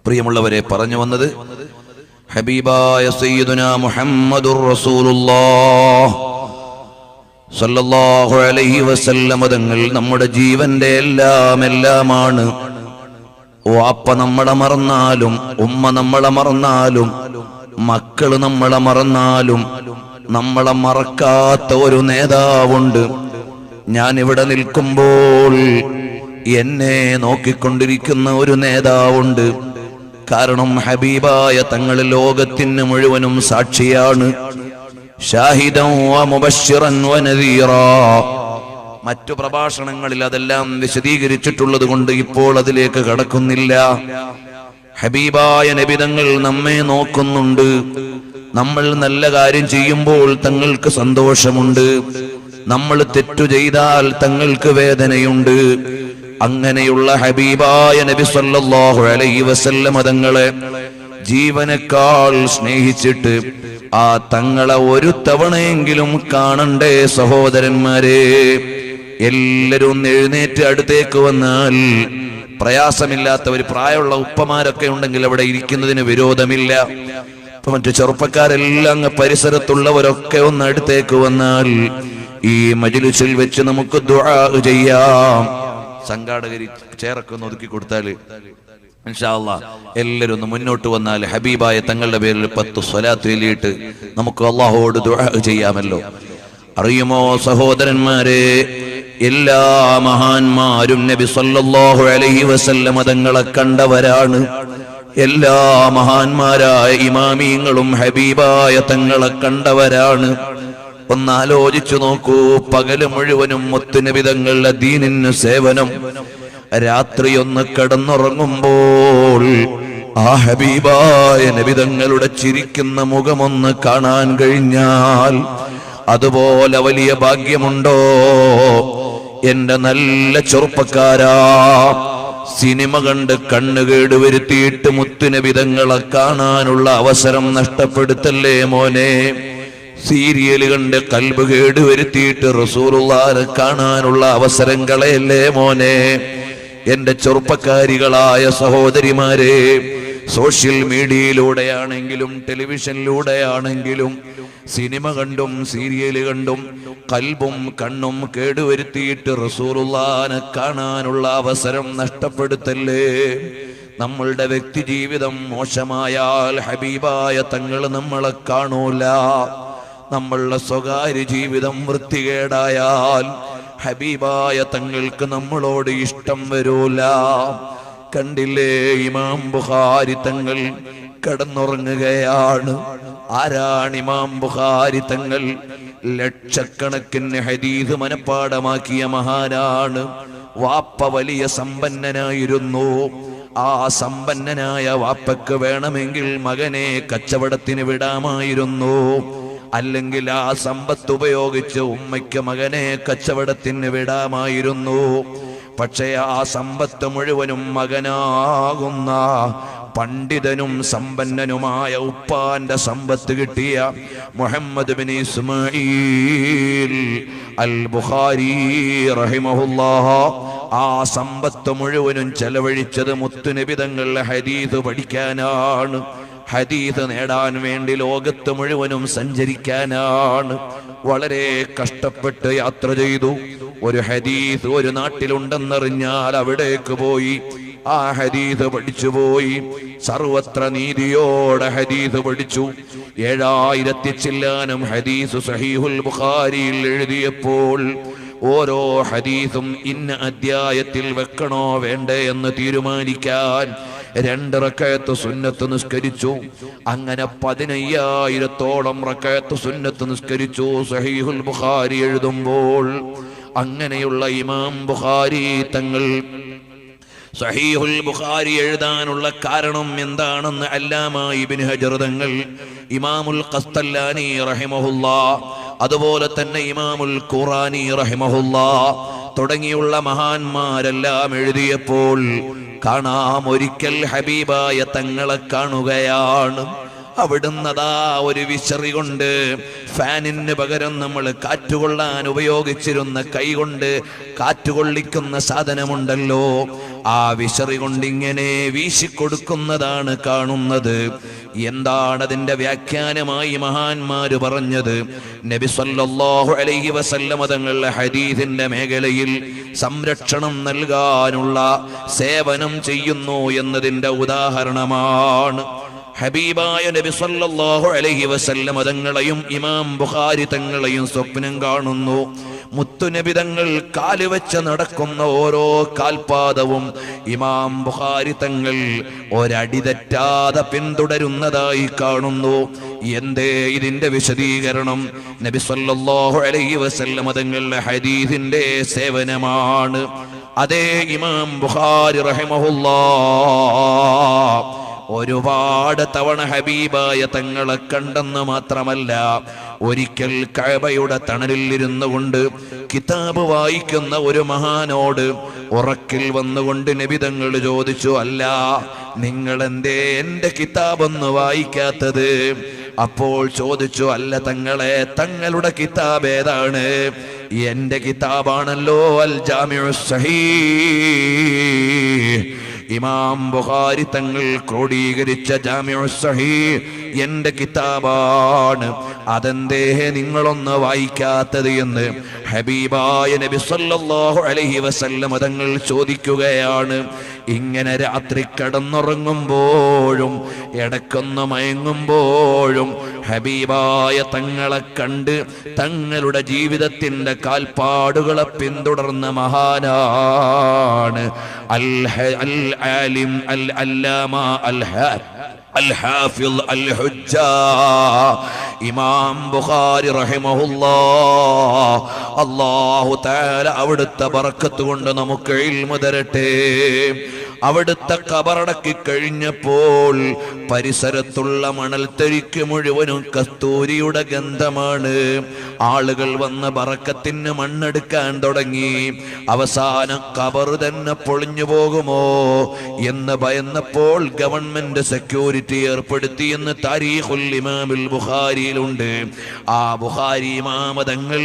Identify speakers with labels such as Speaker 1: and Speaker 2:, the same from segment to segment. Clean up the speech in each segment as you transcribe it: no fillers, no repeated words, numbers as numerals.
Speaker 1: പ്രിയമുള്ളവരെ, പറഞ്ഞു വന്നത് ഹബീബായ സയ്യിദുനാ മുഹമ്മദുർ റസൂലുള്ളാഹ് സല്ലല്ലാഹു അലൈഹി വസല്ലം തങ്ങൾ നമ്മുടെ ജീവന്റെ എല്ലാമാണ്. വാപ്പ നമ്മളെ മറന്നാലും, ഉമ്മ നമ്മളെ മറന്നാലും, മക്കള് നമ്മളെ മറന്നാലും നമ്മളെ മറക്കാത്ത ഒരു നേതാവുണ്ട്. ഞാൻ ഇവിടെ നിൽക്കുമ്പോൾ എന്നെ നോക്കിക്കൊണ്ടിരിക്കുന്ന ഒരു നേതാവുണ്ട്. കാരണം ഹബീബായ തങ്ങൾ ലോകത്തിന് മുഴുവനും സാക്ഷിയാണ്. ഷാഹിദൻ വ മുബശ്ശിറൻ വ നദീറാ. മറ്റു പ്രഭാഷണങ്ങളിൽ അതെല്ലാം വിശദീകരിച്ചിട്ടുള്ളത് കൊണ്ട് ഇപ്പോൾ അതിലേക്ക് കടക്കുന്നില്ല. ഹബീബായ നബി തങ്ങൾ നമ്മെ നോക്കുന്നുണ്ട്. നമ്മൾ നല്ല കാര്യം ചെയ്യുമ്പോൾ തങ്ങൾക്ക് സന്തോഷമുണ്ട്, നമ്മൾ തെറ്റു ചെയ്താൽ തങ്ങൾക്ക് വേദനയുണ്ട്. അങ്ങനെയുള്ള ഹബീബായ നബി സല്ലല്ലാഹു അലൈഹി വസല്ലം തങ്ങളെ ജീവനേക്കാൾ സ്നേഹിച്ചിട്ട് ആ തങ്ങളെ ഒരു തവണയെങ്കിലും കാണണ്ടേ സഹോദരന്മാരെ? എല്ലാവരും എഴുന്നേറ്റ് അടുത്തേക്ക് വന്നാൽ പ്രയാസമില്ലാത്ത ഒരു പ്രായമുള്ള ഉപ്പമാരൊക്കെ ഉണ്ടെങ്കിൽ അവിടെ ഇരിക്കുന്നതിന് വിരോധമില്ല. മറ്റു ചെറുപ്പക്കാരെല്ലാം പരിസരത്തുള്ളവരൊക്കെ ഒന്ന് അടുത്തേക്ക് വന്നാൽ ഈ മജ്‌ലിസിൽ വെച്ച് നമുക്ക് ദുആ ചെയ്യാം. സംഘാടകർ ചേരൊക്കെ ഒന്ന് ഒതുക്കി കൊടുത്താല് ഇൻഷാ അല്ലാഹ് എല്ലാവരും ഒന്ന് മുന്നോട്ട് വന്നാൽ ഹബീബായ തങ്ങളുടെ പേരിൽ 10 സ്വലാത്ത് ചൊല്ലിയിട്ട് നമുക്ക് അല്ലാഹുവോട് ദുആ ചെയ്യാമല്ലോ. അറിയുമോ സഹോദരന്മാരെ, എല്ലാ മഹാന്മാരും നബി സല്ലല്ലാഹു അലൈഹി വസല്ലം തങ്ങളെ കണ്ടവരാണ്. എല്ലാ മഹാന്മാരായ ഇമാമീങ്ങളും ഹബീബായ തങ്ങളെ കണ്ടവരാണ്. ഒന്നാലോചിച്ചു നോക്കൂ, പകല് മുഴുവനും മുത്തുനബി തങ്ങളുടെ ദീനിന് സേവനം, രാത്രി ഒന്ന് കിടന്നുറങ്ങുമ്പോൾ ആ ഹബീബായ നബി തങ്ങളുടെ ചിരിക്കുന്ന മുഖമൊന്ന് കാണാൻ കഴിഞ്ഞാൽ അതുപോലെ വലിയ ഭാഗ്യമുണ്ടോ? എന്റെ നല്ല ചെറുപ്പക്കാരാ, സിനിമ കണ്ട് കണ്ണുകേട് വരുത്തിയിട്ട് മുത്തുനബി തങ്ങളെ കാണാനുള്ള അവസരം നഷ്ടപ്പെടുത്തല്ലേ മോനെ. സീരിയൽ കണ്ട് കൽബ് കേട് വരുത്തിയിട്ട് റസൂലുള്ളാഹിനെ കാണാനുള്ള അവസരം കളയല്ലേ മോനെ. എന്റെ ചെറുപ്പക്കാരികളായ സഹോദരിമാരെ, സോഷ്യൽ മീഡിയയിലൂടെയാണെങ്കിലും ടെലിവിഷനിലൂടെയാണെങ്കിലും സിനിമ കണ്ടും സീരിയൽ കണ്ടും കൽബും കണ്ണും കേടുവരുത്തിയിട്ട് റസൂലുള്ളാഹിനെ കാണാനുള്ള അവസരം നഷ്ടപ്പെടുത്തല്ലേ. നമ്മളുടെ വ്യക്തി ജീവിതം മോശമായാൽ ഹബീബായ തങ്ങൾ നമ്മളെ കാണൂല. നമ്മളുടെ സ്വകാര്യ ജീവിതം വൃത്തികേടായാൽ ഹബീബായ തങ്ങൾക്ക് നമ്മളോട് ഇഷ്ടം വരൂല. കണ്ടില്ലേ, ഇമാം ബുഖാരി തങ്ങൾ കിടന്നുറങ്ങുകയാണ്. ആരാണ് ഇമാം ബുഖാരി തങ്ങൾ? ലക്ഷക്കണക്കിന് ഹദീസ് മനപ്പാടമാക്കിയ മഹാനാണ്. വാപ്പ വലിയ സമ്പന്നനായിരുന്നു. ആ സമ്പന്നനായ വാപ്പക്ക് വേണമെങ്കിൽ മകനെ കച്ചവടത്തിന് വിടാമായിരുന്നു, അല്ലെങ്കിൽ ആ സമ്പത്ത് ഉപയോഗിച്ച് ഉമ്മയ്ക്ക് മകനെ കച്ചവടത്തിന് വിടാമായിരുന്നു. പക്ഷേ ആ സമ്പത്ത് മുഴുവനും മകനാകുന്ന പണ്ഡിതനും സമ്പന്നനുമായ ഉപ്പാന്റെ സമ്പത്ത് കിട്ടിയ മുഹമ്മദ് ബിൻ ഇസ്മാഈൽ അൽ ബുഖാരി റഹിമഹുല്ലാഹ് ആ സമ്പത്ത് മുഴുവനും ചെലവഴിച്ചത് മുത്തുനബി തങ്ങളുടെ ഹദീസ് പഠിക്കാനാണ്, ഹദീസ് നേടാൻ വേണ്ടി ലോകത്ത് മുഴുവനും സഞ്ചരിക്കാനാണ്. വളരെ കഷ്ടപ്പെട്ട് യാത്ര ചെയ്തു. ഒരു ഹദീസ് ഒരു നാട്ടിലുണ്ടെന്നറിഞ്ഞാൽ അവിടേക്ക് പോയി ആ ഹദീസ് പഠിച്ചുപോയി. സർവത്ര നീതിയോടെ ഹദീസ് പഠിച്ചു. 7000 ചില്ലാനം ഹദീസ് സഹീഹുൽ ബുഖാരിയിൽ എഴുതിയപ്പോൾ ഓരോ ഹദീസും ഇന്ന അധ്യായത്തിൽ വെക്കണോ വേണ്ടേ എന്ന് തീരുമാനിക്കാൻ 2 റക്അത്ത് സുന്നത്ത് നിസ്കരിച്ചു. അങ്ങനെ 15000 റക്അത്ത് സുന്നത്ത് നിസ്കരിച്ചു സഹീഹുൽ ബുഖാരി എഴുതുമ്പോൾ. അങ്ങനെയുള്ള ഇമാം ബുഖാരി തങ്ങൾ സഹീഹുൽ ബുഖാരി എഴുതാനുള്ള കാരണം എന്താണെന്ന് അല്ലാമ ഇബ്നു ഹജർ തങ്ങൾ, ഇമാമുൽ ഖസ്തല്ലാനി റഹിമഹുല്ലാഹ്, അതുപോലെ തന്നെ ഇമാമുൽ ഖുറാനി റഹിമഹുല്ലാഹ് തുടങ്ങിയുള്ള മഹാന്മാരെല്ലാം എഴുതിയപ്പോൾ കാണാം ഒരിക്കൽ ഹബീബായ തങ്ങളെ കാണുകയാണ്. അവിടുന്നതാ ഒരു വിശറി കൊണ്ട്, ഫാനിന് പകരം നമ്മൾ കാറ്റുകൊള്ളാൻ ഉപയോഗിച്ചിരുന്ന കൈ കൊണ്ട് കാറ്റുകൊള്ളിക്കുന്ന സാധനമുണ്ടല്ലോ, ആ വിശറി കൊണ്ട് ഇങ്ങനെ വീശിക്കൊടുക്കുന്നതാണ് കാണുന്നത്. എന്താണ് അതിന്റെ വ്യാഖ്യാനമായി മഹാന്മാര് പറഞ്ഞത്? നബി സല്ലല്ലാഹു അലൈഹി വസല്ലം തങ്ങളുടെ ഹദീസിന്റെ മേഖലയിൽ സംരക്ഷണം നൽകാനുള്ള സേവനം ചെയ്യുന്നു എന്നതിന്റെ ഉദാഹരണമാണ്. ഹബീബായ നബി സല്ലല്ലാഹു അലൈഹി വസല്ലം തങ്ങളെയും ഇമാം ബുഖാരി തങ്ങളെയും സ്വപ്നം കാണുന്നു. മുത്തുനബി തങ്ങൾ കാലുവെച്ച് നടക്കുന്ന ഓരോ കാൽപാദവും ഇമാം ബുഖാരി തങ്ങൾ ഒരടി തെറ്റാതെ പിന്തുടരുന്നതായി കാണുന്നു. എന്തേ ഇതിന്റെ വിശദീകരണം? നബി സല്ലല്ലാഹു അലൈഹി വസല്ലം തങ്ങളുടെ ഹദീസിന്റെ സേവനമാണ്. അതേ ഇമാം ബുഖാരി റഹിമഹുല്ലാഹ് ഒരുപാട് തവണ ഹബീബായ തങ്ങളെ കണ്ടെന്ന് മാത്രമല്ല, ഒരിക്കൽ കഅബയുടെ തണലിൽ ഇരുന്നു കൊണ്ട് കിതാബ് വായിക്കുന്ന ഒരു മഹാനോട് ഉറക്കിൽ വന്നുകൊണ്ട് നബി തങ്ങൾ ചോദിച്ചു, അല്ല, നിങ്ങൾ എന്തേ എന്റെ കിതാബൊന്ന് വായിക്കാത്തത്? അപ്പോൾ ചോദിച്ചു, അല്ല തങ്ങളെ, തങ്ങളുടെ കിതാബ് ഏതാണ്? എന്റെ കിതാബാണല്ലോ അൽ ജാമിഉസ് സഹീഹ്, ഇമാം ബുഖാരി തങ്ങൾ ക്രോഡീകരിച്ച ജാമിഉസ് സഹീഹ് എന്റെ കിതാബാണ്. അതെന്തേ നിങ്ങളൊന്ന് വായിക്കാത്തത് എന്ന് ഹബീബായ നബി സല്ലല്ലാഹു അലൈഹി വസല്ലം തങ്ങൾ ചോദിക്കുകയാണ്. ഇങ്ങനെ രാത്രി കിടന്നുറങ്ങുമ്പോഴും ഇടക്കൊന്ന് മയങ്ങുമ്പോഴും ഹബീബായ തങ്ങളെ കണ്ട് തങ്ങളുടെ ജീവിതത്തിന്റെ കാൽപ്പാടുകളെ പിന്തുടർന്ന മഹാനാണ് അൽ ആലിം അൽ അല്ലാമ അൽ ഹാഫിദ് അൽ ഹുജ്ജ ഇമാം ബുഖാരി റഹിമഹുല്ലാഹ്. അല്ലാഹു തആല അവിടുത്തെ ബറക്കത്ത് കൊണ്ട് നമുക്ക് ഇൽമു തരട്ടെ. അവിടുത്തെ ഖബറടക്കി കഴിഞ്ഞപ്പോൾ പരിസരത്തുള്ള മണൽത്തരിക്ക് മുഴുവനും കസ്തൂരിയുടെ ഗന്ധമാണ്. ആളുകൾ വന്ന് ബറക്കത്തിന് മണ്ണെടുക്കാൻ തുടങ്ങി. അവസാനം ഖബർ തന്നെ പൊളിഞ്ഞു പോകുമോ എന്ന് ഭയന്നപ്പോൾ ഗവൺമെന്റ് സെക്യൂരിറ്റി ഏർപ്പെടുത്തിയെന്ന് താരീഖുൽ ഇമാമുൽ ബുഖാരിയിലുണ്ട്. ആ ബുഖാരി ഇമാം തങ്ങൾ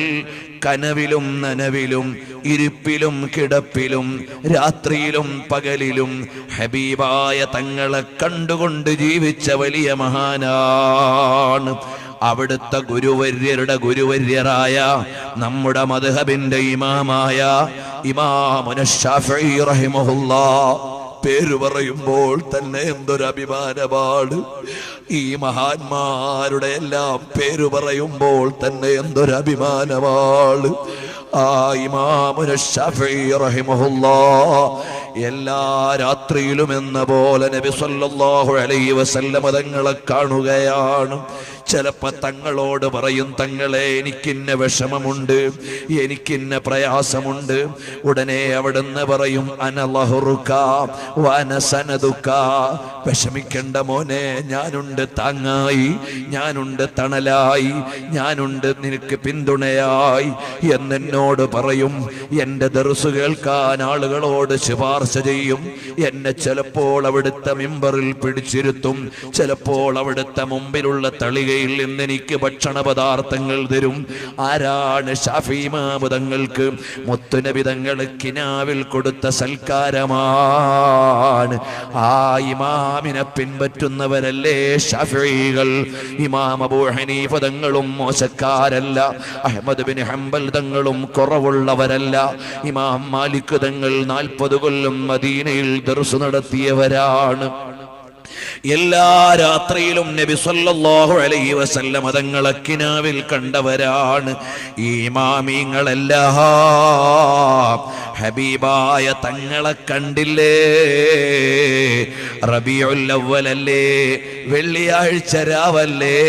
Speaker 1: കനവിലും നനവിലും ഇരിപ്പിലും കിടപ്പിലും രാത്രിയിലും പകലിലും ഹബീബായ തങ്ങളെ കണ്ടുകൊണ്ട് ജീവിച്ച വലിയ മഹാനാണ്. അവിടുത്തെ ഗുരുവര്യരുടെ ഗുരുവര്യരായ നമ്മുടെ മദ്ഹബിന്റെ ഇമാമായ ഇമാമുന ശാഫിഈ റഹിമഹുല്ലാഹ് പേര് പറയുമ്പോൾ തന്നെ എന്തൊരു അഭിമാനമാണ്. ഈ മഹാന്മാരുടെ എല്ലാം പേര് പറയുമ്പോൾ തന്നെ എന്തൊരു അഭിമാനമാണ്. ആ ഇമാമുന ശാഫിഈ റഹിമഹുല്ലാഹ് എല്ലാ രാത്രിയിലും എന്ന പോലെ നബി സല്ലല്ലാഹു അലൈഹി വസല്ലം തങ്ങളെ കാണുകയാണ്. ചിലപ്പോ തങ്ങളോട് പറയും, തങ്ങളെ എനിക്കിന്ന വിഷമമുണ്ട്, എനിക്കിന്ന പ്രയാസമുണ്ട്. ഉടനെ അവിടുന്ന് പറയും, അനലഹുറുക വനസനദുക, വിഷമിക്കണ്ട മോനെ, ഞാനുണ്ട് താങ്ങായി, ഞാനുണ്ട് തണലായി, ഞാനുണ്ട് നിനക്ക് പിന്തുണയായി എന്നെന്നോട് പറയും. എൻ്റെ ദർസ് കേൾക്കാൻ ആളുകളോട് ശുപാർശ ചെയ്യും. എന്നെ ചിലപ്പോൾ അവിടുത്തെ മിമ്പറിൽ പിടിച്ചിരുത്തും, ചിലപ്പോൾ അവിടുത്തെ മുമ്പിലുള്ള തളികയിൽ നിന്ന് എനിക്ക് ഭക്ഷണ പദാർത്ഥങ്ങൾ തരും. ആരാണ്? ശാഫിഈ ഇമാം തങ്ങൾക്ക് മുത്തുനബി തങ്ങൾ കിനാവിൽ കൊടുത്ത സൽക്കാരമാണ്. ആ ഇമാമിനെ പിൻപറ്റുന്നവരല്ലേ ശാഫിഈകൾ. ഇമാം അബൂ ഹനീഫ തങ്ങളും മോശക്കാരല്ല, അഹ്മദ് ബിൻ ഹംബൽ തങ്ങളും കുറവുള്ളവരല്ല. ഇമാം മാലിക് തങ്ങൾ 40 കൊല്ലം മദീനയിൽ ദർസ് നടത്തിയവരാണ്. എല്ലാ രാത്രിയിലും നബി സല്ലല്ലാഹു അലൈഹി വസല്ലം തങ്ങളെ കിനാവിൽ കണ്ടവരാണ്. ഈ ഇമാമിങ്ങളെല്ലാം ഹബീബായ തങ്ങളെ കണ്ടില്ലേ? റബീഉൽ അവ്വലല്ലേ, വെള്ളിയാഴ്ച രാവല്ലേ,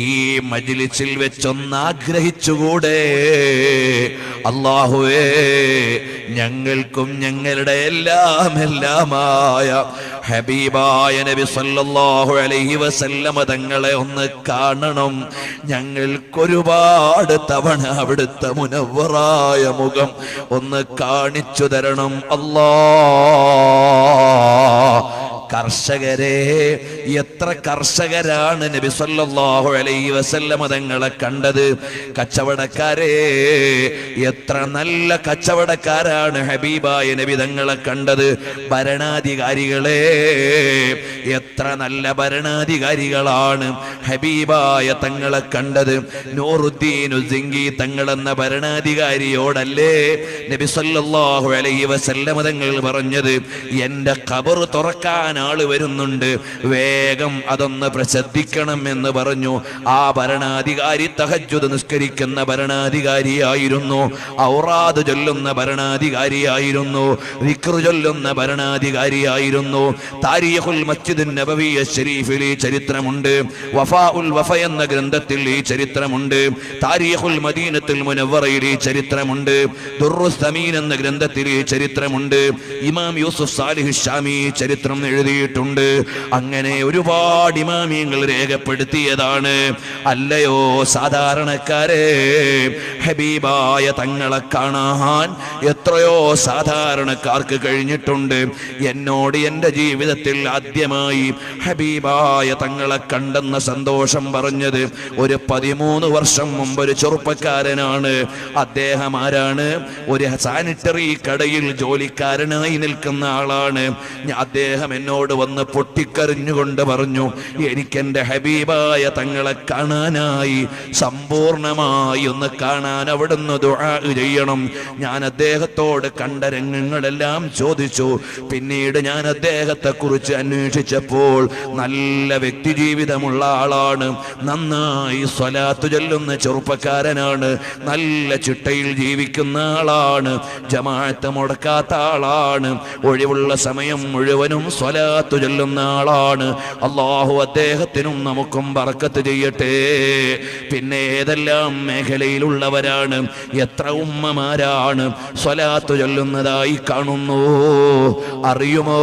Speaker 1: ഈ മജ്ലിസിൽ വെച്ചൊന്ന് ആഗ്രഹിച്ചുകൂടെ? അല്ലാഹുവേ, ഞങ്ങൾക്കും ഞങ്ങളുടെ എല്ലാമായ ഹബീബായ നബി സല്ലല്ലാഹു അലൈഹി വസല്ലം തങ്ങളെ ഒന്ന് കാണണം. ഞങ്ങൾക്കൊരുപാട് തവണ അവിടുത്തെ മുനവ്വറായ മുഖം ഒന്ന് കാണിച്ചു തരണം അല്ലാഹ്. കർഷകരെ, എത്ര കർഷകരാണ് നബി സല്ലല്ലാഹു അലൈഹി വസല്ലമ തങ്ങളെ കണ്ടത്. കച്ചവടക്കാരെ, എത്ര നല്ല കച്ചവടക്കാരാണ് ഹബീബായ നബി തങ്ങളെ കണ്ടത്. ഭരണാധികാരികളെ, എത്ര നല്ല ഭരണാധികാരികളാണ് ഹബീബായ തങ്ങളെ കണ്ടത്. നൂറുദ്ദീൻ സിംഗി തങ്ങളെന്ന ഭരണാധികാരിയോടല്ലേ നബി സല്ലല്ലാഹു അലൈഹി വസല്ലമ തങ്ങൾ പറഞ്ഞത്, എന്റെ ഖബർ തുറക്കാൻ ആള് വരുന്നുണ്ട്, വേഗം അതൊന്ന് പ്രസിദ്ധിക്കണം എന്ന് പറഞ്ഞു. ആ ഭരണാധികാരി തഹജ്ജുദ് നിസ്കരിക്കുന്ന ഭരണാധികാരിയായിരുന്നു, ഔറാദ് ചൊല്ലുന്ന ഭരണാധികാരിയായിരുന്നു, ദിക്ർ ചൊല്ലുന്ന ഭരണാധികാരിയായിരുന്നു. താരീഖുൽ മസ്ജിദുൻ നബവി ശരീഫിൽ ഈ ചരിത്രമുണ്ട്. വഫാഉൽ വഫ എന്ന ഗ്രന്ഥത്തിൽ ഈ ചരിത്രമുണ്ട്. താരീഖുൽ മദീനത്തുൽ മുനവ്വറയിൽ ഈ ചരിത്രമുണ്ട്. ദുർറുസ് സമീൻ എന്ന ഗ്രന്ഥത്തിൽ ഈ ചരിത്രമുണ്ട്. ഇമാം യൂസുഫ് സാലിഹ് ഷാമി ചരിത്രം എഴുതിയിട്ടുണ്ട്. അങ്ങനെ ഒരുപാട് ഇമാമിയങ്ങൾ രേഖപ്പെടുത്തിയതാണ്. അല്ലയോ സാധാരണക്കാരെ, ഹബീബായ തങ്ങളെ കാണാൻ എത്രയോ സാധാരണക്കാർക്ക് കഴിഞ്ഞിട്ടുണ്ട്. എന്നോട് എൻ്റെ ജീവിതത്തിൽ ആദ്യമായി ഹബീബായ തങ്ങളെ കണ്ടെന്ന സന്തോഷം പറഞ്ഞത് ഒരു 13 വർഷം മുമ്പ് ഒരു ചെറുപ്പക്കാരനാണ്. അദ്ദേഹം ആരാണ്? ഒരു സാനിറ്ററി കടയിൽ ജോലിക്കാരനായി നിൽക്കുന്ന ആളാണ്. അദ്ദേഹം എന്നോട് വന്ന് പൊട്ടിക്കരഞ്ഞുകൊണ്ട് പറഞ്ഞു, എനിക്കെൻ്റെ ഹബീബായ തങ്ങളെ കാണാനായി, സമ്പൂർണമായി ഒന്ന് കാണാൻ അവിടുന്ന് ദുആ ചെയ്യണം. ഞാൻ അദ്ദേഹത്തോട് കണ്ട രംഗങ്ങളെല്ലാം ചോദിച്ചു. പിന്നീട് ഞാൻ അദ്ദേഹത്തെ കുറിച്ച് അന്വേഷിച്ചപ്പോൾ നല്ല വ്യക്തി ജീവിതമുള്ള ആളാണ്, നന്നായി സ്വലാത്ത് ചൊല്ലുന്ന ചെറുപ്പക്കാരനാണ്, നല്ല ചിട്ടയിൽ ജീവിക്കുന്ന ആളാണ്, ജമാഅത്ത് മുടക്കാത്ത ആളാണ്, ഒഴിവുള്ള സമയം മുഴുവനും സ്വലാത്ത് ചൊല്ലുന്ന ആളാണ്. അല്ലാഹു അദ്ദേഹത്തിനും നമുക്കും ബറക്കത്ത് ചെയ്യട്ടെ. പിന്നെ ഏതെല്ലാം മേഖലയിലുള്ളവരാണ്, എത്ര ഉമ്മമാരാണ് സ്വലാത്ത് ചൊല്ലുന്നതായി കാണുന്നു അറിയുമോ?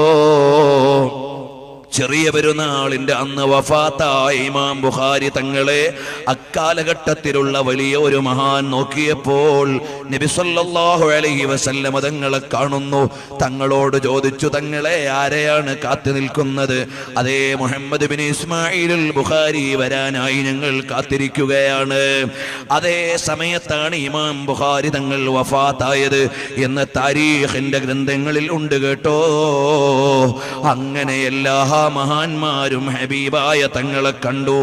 Speaker 1: ചെറിയ പെരുന്നാളിന്റെ അന്ന് വഫാത്തായ ഇമാം ബുഖാരി തങ്ങളെ അക്കാലഘട്ടത്തിലുള്ള വലിയ ഒരു മഹാൻ നോക്കിയപ്പോൾ നബി സല്ലല്ലാഹു അലൈഹി വസല്ലമ തങ്ങളെ കാണുന്നു. തങ്ങളോട് ചോദിച്ചു, തങ്ങളെ ആരെയാണ് കാത്തു നിൽക്കുന്നത്? അതേ, മുഹമ്മദ് ബിൻ ഇസ്മായിലുൽ ബുഖാരി വരാനായി ഞങ്ങൾ കാത്തിരിക്കുകയാണ്. അതേ സമയത്താണ് ഇമാം ബുഖാരി തങ്ങൾ വഫാത്തായത് എന്ന് താരീഖിന്റെ ഗ്രന്ഥങ്ങളിൽ ഉണ്ട് കേട്ടോ. അങ്ങനെ എല്ലാ മഹാന്മാരും ഹബീബായ തങ്ങളെ കണ്ടു.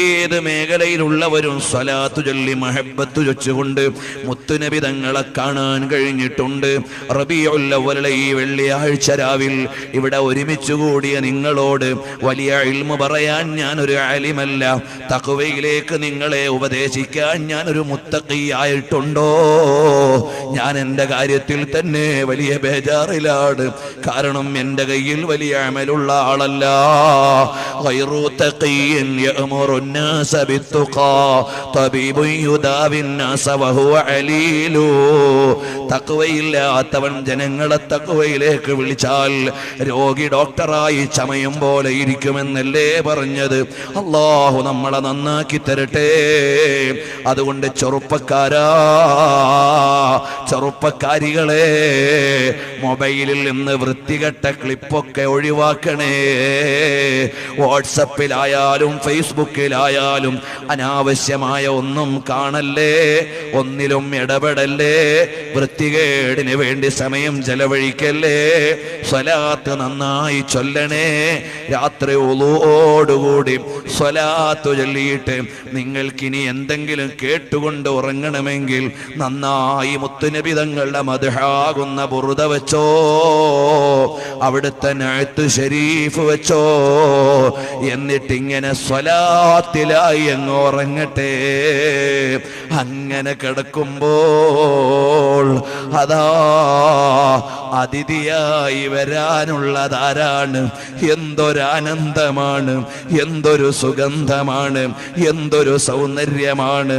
Speaker 1: ഏത് മേഖലയിലുള്ളവരും സ്വലാത്തു ചൊല്ലി മഹബ്ബത്ത് ചൊച്ചുകൊണ്ട് മുത്തുനബി തങ്ങളെ കാണാൻ കഴിഞ്ഞിട്ടുണ്ട്. റബീഉൽ അവ്വലിലെ ഈ വെള്ളിയാഴ്ച രാവിൽ ഇവിടെ ഒരുമിച്ച് കൂടിയ നിങ്ങളോട് വലിയ ഇൽമു പറയാൻ ഞാനൊരു ആലിമല്ല, തഖ്വയിലേക്ക് നിങ്ങളെ ഉപദേശിക്കാൻ ഞാനൊരു മുത്തഖി ആയിട്ടുണ്ടോ? ഞാൻ എൻ്റെ കാര്യത്തിൽ തന്നെ വലിയ ബേജാറിലാണ്. കാരണം എൻ്റെ കയ്യിൽ വലിയ അമലുള്ള ആളല്ല. غير تقي يأمر الناس بالتقى طبيب يداوي الناس وهو عليل. തഖ്വയില്ലാത്തവൻ ജനങ്ങളെ തഖ്വയിലേക്ക് വിളിച്ചാൽ രോഗി ഡോക്ടറായി ചമയും പോലെ ഇരിക്കുമെന്നല്ലേ പറഞ്ഞത്? അല്ലാഹു നമ്മളെ നന്നാക്കി തരട്ടെ. അതുകൊണ്ട് ചെറുപ്പക്കാരികളെ, മൊബൈലിൽ നിന്ന് വൃത്തികെട്ട ക്ലിപ്പൊക്കെ ഒഴിവാക്കണേ. വാട്സപ്പിലായാലും ഫേസ്ബുക്കിലായാലും അനാവശ്യമായ ഒന്നും കാണല്ലേ, ഒന്നിലും ഇടപെടല്ലേ, വൃത്തികേടിന് വേണ്ടി സമയം ചെലവഴിക്കല്ലേ. സ്വലാത്ത് നന്നായി ചൊല്ലണേ. രാത്രി ഉളൂഓടുകൂടി സ്വലാത്ത് ചൊല്ലിയിട്ട് നിങ്ങൾക്കിനി എന്തെങ്കിലും കേട്ടുകൊണ്ട് ഉറങ്ങണമെങ്കിൽ നന്നായി മുത്തുനബി തങ്ങളുടെ മദ്ഹാകുന്ന ബുർദ വെച്ചോ, അവിടുത്തെ നഅ്ത് ശരീഫ് വെച്ചോ. എന്നിട്ടിങ്ങനെ സ്വലാത്തിലായി അങ്ങ് ഉറങ്ങട്ടെ. അങ്ങനെ കിടക്കുമ്പോൾ അതാ അതിഥിയായി വരാനുള്ളതാരാണ്? എന്തൊരാനന്ദമാണ്, എന്തൊരു സുഗന്ധമാണ്, എന്തൊരു സൗന്ദര്യമാണ്,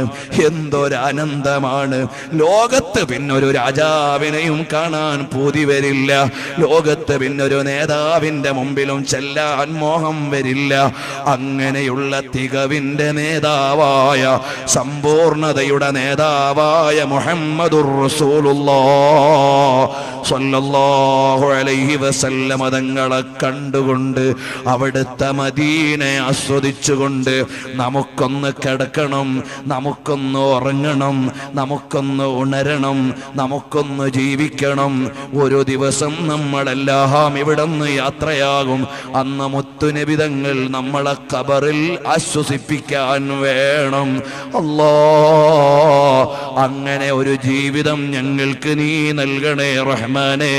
Speaker 1: എന്തൊരാനന്ദമാണ്. ലോകത്ത് പിന്നൊരു രാജാവിനെയും കാണാൻ പൂതി വരില്ല. ലോകത്ത് പിന്നൊരു നേതാവിന്റെ മുമ്പിലും ചെല്ലാൻ മോഹം വരില്ല. അങ്ങനെയുള്ള തികവിന്റെ നേതാവായ, സമ്പൂർണതയുടെ നേതാവായ മുഹമ്മദുർ റസൂലുള്ളാഹ് സ്വല്ലല്ലാഹു അലൈഹി വസല്ലമ തങ്ങളെ കണ്ടുകൊണ്ട് അവിടുത്തെ മദീനയെ ആസ്വദിച്ചുകൊണ്ട് നമുക്കൊന്ന് കിടക്കണം, നമുക്കൊന്ന് ഉറങ്ങണം, നമുക്കൊന്ന് ഉണരണം, നമുക്കൊന്ന് ജീവിക്കണം. ഒരു ദിവസം നമ്മളെല്ലാം ഇവിടുന്ന് യാത്രയാകും. അന്ന് മുത്തുനബി തങ്ങൾ നമ്മളെ ഖബറിൽ ആശ്വസിപ്പിക്കാൻ വേണം. അല്ലാഹ്, അങ്ങനെ ഒരു ജീവിതം ഞങ്ങൾക്ക് നീ നൽകണേ റഹ്മാനേ.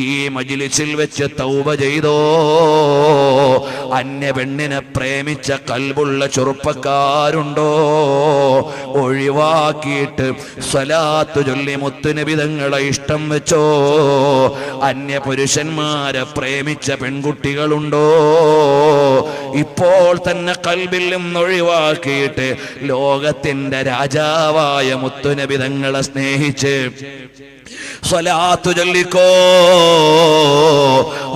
Speaker 1: ഈ മജ്ലിസിൽ വെച്ച് തൗബ ചെയ്തോ, അന്യ പെണ്ണിനെ പ്രേമിച്ച കൽബുള്ള ചെറുപ്പക്കാരുണ്ടോ, ഒഴിവാക്കിയിട്ട് സ്വലാത്ത് ചൊല്ലി മുത്തുനബി തങ്ങളെ ഇഷ്ടം വെച്ചോ, അന്യ പുരുഷന്മാരെ പ്രേമിച്ച പെൺകുട്ടികളുണ്ടോ, ഇപ്പോൾ തന്നെ കൽബിൽ നിന്ന് ഒഴിവാക്കിയിട്ട് ലോകത്തിന്റെ രാജാവായ മുത്തുനബി തങ്ങളെ സ്നേഹിച്ച് സ്വലാത്ത് ചൊല്ലിക്കോ.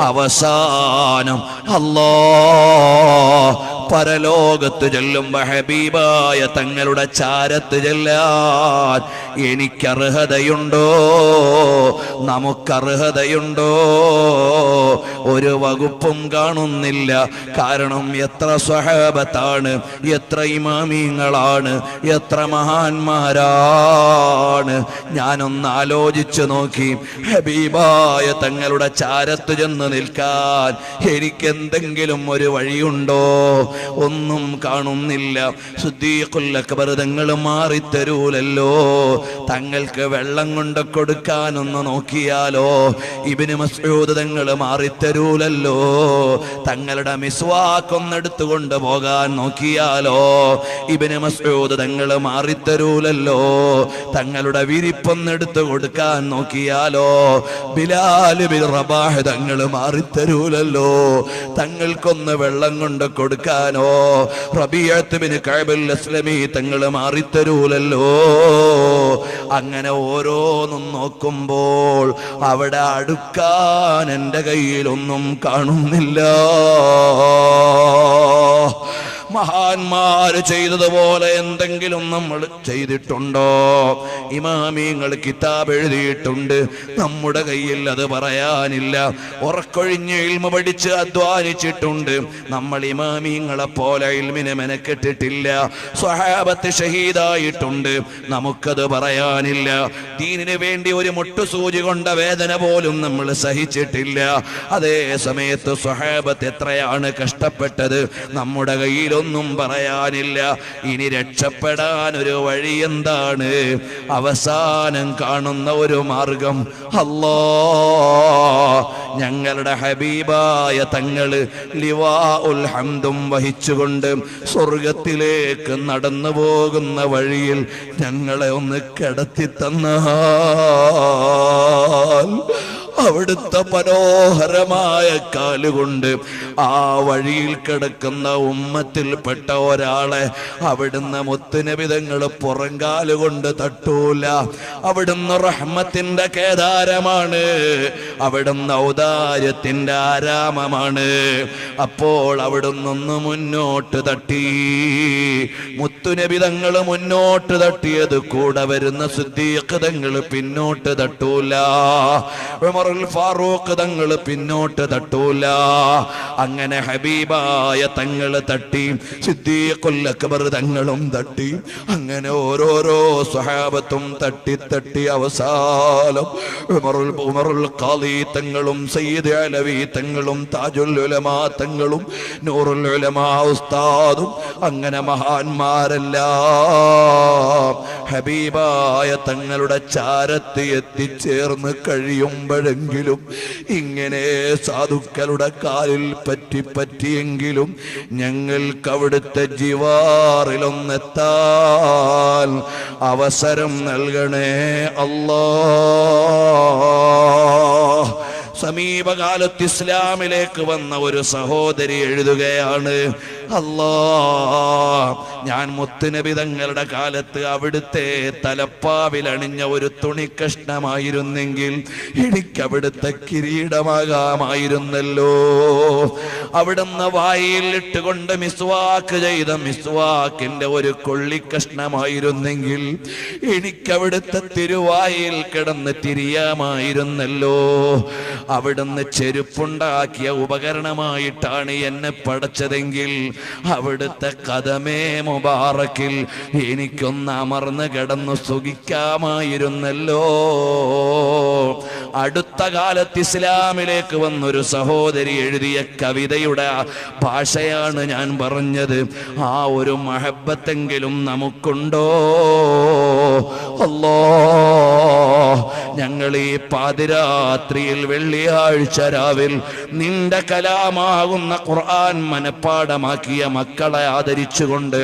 Speaker 1: അവസാനം അല്ലാഹ് പരലോകത്ത് ചെല്ലുമ്പോ ഹബീബായ തങ്ങളുടെ ചാരത്ത് ചെല്ലാൻ എനിക്കർഹതയുണ്ടോ, നമുക്കർഹതയുണ്ടോ? ഒരു വകുപ്പും കാണുന്നില്ല. കാരണം എത്ര സ്വഹാബത്താണ്, എത്ര ഇമാമിങ്ങളാണ്, എത്ര മഹാന്മാരാണ്. ഞാനൊന്ന് ആലോചിച്ചു നോക്കി, ഹബീബായ തങ്ങളുടെ ചാരത്ത് ചെന്ന് നിൽക്കാൻ എനിക്കെന്തെങ്കിലും ഒരു വഴിയുണ്ടോ? ഒന്നും കാണുന്നില്ല. സിദ്ദീഖുൽ അക്ബർ തങ്ങൾ മാറിത്തരൂലല്ലോ. തങ്ങൾക്ക് വെള്ളം കൊണ്ട് കൊടുക്കാനൊന്ന് നോക്കിയാലോ? ഇബ്നു മസ്ഊദ് തങ്ങൾ മാറിത്തരൂലല്ലോ. തങ്ങളുടെ മിസ്വാക്കൊന്നെടുത്തുകൊണ്ട് പോകാൻ നോക്കിയാലോ? ഇബ്നു മസ്ഊദ് തങ്ങൾ മാറിത്തരൂലല്ലോ. തങ്ങളുടെ വിരിപ്പൊന്നെടുത്ത് കൊടുക്കാൻ നോക്കിയാലോ? ബിലാൽ ബിൻ റബാഹ് തങ്ങൾ മാറിത്തരൂലല്ലോ. തങ്ങൾക്കൊന്ന് വെള്ളം കൊണ്ട് കൊടുക്കാനോ? റബീഅത്ത് ബിൻ കഅബ് അസ്ലമി തങ്ങൾ മാറിത്തരൂലല്ലോ. അങ്ങനെ ഓരോന്നും നോക്കുമ്പോൾ അവിടെ അടുക്കാൻ എൻ്റെ കയ്യിലൊന്നും കാണുന്നില്ല. മഹാന്മാര് ചെയ്തതുപോലെ എന്തെങ്കിലും നമ്മൾ ചെയ്തിട്ടുണ്ടോ? ഇമാമിങ്ങൾ കിതാബ് എഴുതിയിട്ടുണ്ട്, നമ്മുടെ കയ്യിൽ അത് പറയാനില്ല. ഉറക്കൊഴിഞ്ഞ് ഇൽമ പഠിച്ച് അധ്വാനിച്ചിട്ടുണ്ട്. നമ്മൾ ഇമാമിങ്ങളെ പോലെ ഇൽമിനെ മെനക്കെട്ടിട്ടില്ല. സ്വഹാബത്ത് ഷഹീദായിട്ടുണ്ട്, നമുക്കത് പറയാനില്ല. ദീനിന് വേണ്ടി ഒരു മുട്ടുസൂചി കൊണ്ട വേദന പോലും നമ്മൾ സഹിച്ചിട്ടില്ല. അതേ സമയത്ത് സ്വഹാബത്ത് എത്രയാണ് കഷ്ടപ്പെട്ടത്, നമ്മുടെ കയ്യിലൊന്നും പറയാനില്ല. ഇനി രക്ഷപ്പെടാൻ ഒരു വഴി എന്താണ്? അവസാനം കാണുന്ന ഒരു മാർഗം, അല്ലാഹ് ഞങ്ങളുടെ ഹബീബായ തങ്ങള് ലിവാഉൽ ഹംദും വഹിച്ചുകൊണ്ട് സ്വർഗത്തിലേക്ക് നടന്നു പോകുന്ന വഴിയിൽ ഞങ്ങളെ ഒന്ന് കിടത്തി തന്നാൽ അവിടുത്തെ മനോഹരമായ കാലുകൊണ്ട് ആ വഴിയിൽ കിടക്കുന്ന ഉമ്മത്തിൽപ്പെട്ട ഒരാളെ അവിടുന്ന് മുത്തുനബി തങ്ങൾ പുറങ്കാലുകൊണ്ട് തട്ടൂല. അവിടുന്ന് റഹ്മത്തിന്റെ കേദാരമാണ്, അവിടുന്ന് ഔദാര്യത്തിന്റെ ആരാമമാണ്. അപ്പോൾ അവിടുന്ന് മുന്നോട്ട് തട്ടി. മുത്തുനബി തങ്ങൾ മുന്നോട്ട് തട്ടിയത് കൂടെ വരുന്ന സിദ്ദീഖ് തങ്ങൾ പിന്നോട്ട് തട്ടൂല. ഉമറുൽ ഫാറൂഖ് തങ്ങൾ പിന്നോട്ട് തട്ടൂല. അങ്ങനെ ഹബീബായ തങ്ങൾ തട്ടി, സിദ്ദീഖുൽ അക്ബർ തങ്ങളും തട്ടി. അങ്ങനെ ഓരോരോ സ്വഹാബത്തും തട്ടി തട്ടി അവസാനം ഉമറുൽ ഖാദി തങ്ങളും സയ്യിദ് അലവി തങ്ങളും താജുൽ ഉലമാ തങ്ങളും നൂറുൽ ഉലമാ ഉസ്താദും അങ്ങനെ മഹാന്മാരെല്ലാം ഹബീബായ തങ്ങളുടെ ചാരത്ത് എത്തിച്ചേർന്ന് കഴിയുമ്പോഴെങ്കിലും ഇങ്ങനെ സാധുക്കളുടെ കാലിൽ പറ്റിയെങ്കിലും ഞങ്ങൾക്ക് അവിടുത്തെ ജിവാറിലൊന്നെത്താൻ അവസരം നൽകണേ അല്ലാഹ്. സമീപകാലത്ത് ഇസ്ലാമിലേക്ക് വന്ന ഒരു സഹോദരി എഴുതുകയാണ്, അല്ലാഹ് ഞാൻ മുത്തുനബി തങ്ങളുടെ കാലത്ത് അവിടുത്തെ തലപ്പാവിൽ അണിഞ്ഞ ഒരു തുണിക്കഷ്ണമായിരുന്നെങ്കിൽ എനിക്ക് അവിടുത്തെ കിരീടമാകാമായിരുന്നല്ലോ. അവിടുന്ന് വായിൽ ഇട്ടുകൊണ്ട് മിസ്വാക്ക് ചെയ്ത മിസ്വാക്കിന്റെ ഒരു കൊള്ളിക്കഷ്ണമായിരുന്നെങ്കിൽ എനിക്കവിടുത്തെ തിരുവായിൽ കിടന്ന് തിരിയാമായിരുന്നല്ലോ. അവിടുന്ന് ചെരുപ്പുണ്ടാക്കിയ ഉപകരണമായിട്ടാണ് എന്നെ പടച്ചതെങ്കിൽ അവിടുത്തെ കദമേ മുബാറക്കിൽ എനിക്കൊന്ന് അമർന്ന് കിടന്നു സുഖിക്കാമായിരുന്നല്ലോ. അടുത്ത കാലത്ത് ഇസ്ലാമിലേക്ക് വന്നൊരു സഹോദരി എഴുതിയ കവിതയുടെ ഭാഷയാണ് ഞാൻ പറഞ്ഞത്. ആ ഒരു മഹബത്തെങ്കിലും നമുക്കുണ്ടോ? അല്ലാഹ്, ഞങ്ങൾ ഈ പാതിരാത്രിയിൽ വെള്ളിയാഴ്ച രാവിൽ നിന്റെ കലാമാകുന്ന ഖുർആൻ മനപ്പാടമാക്കിയ മക്കളെ ആദരിച്ചുകൊണ്ട്,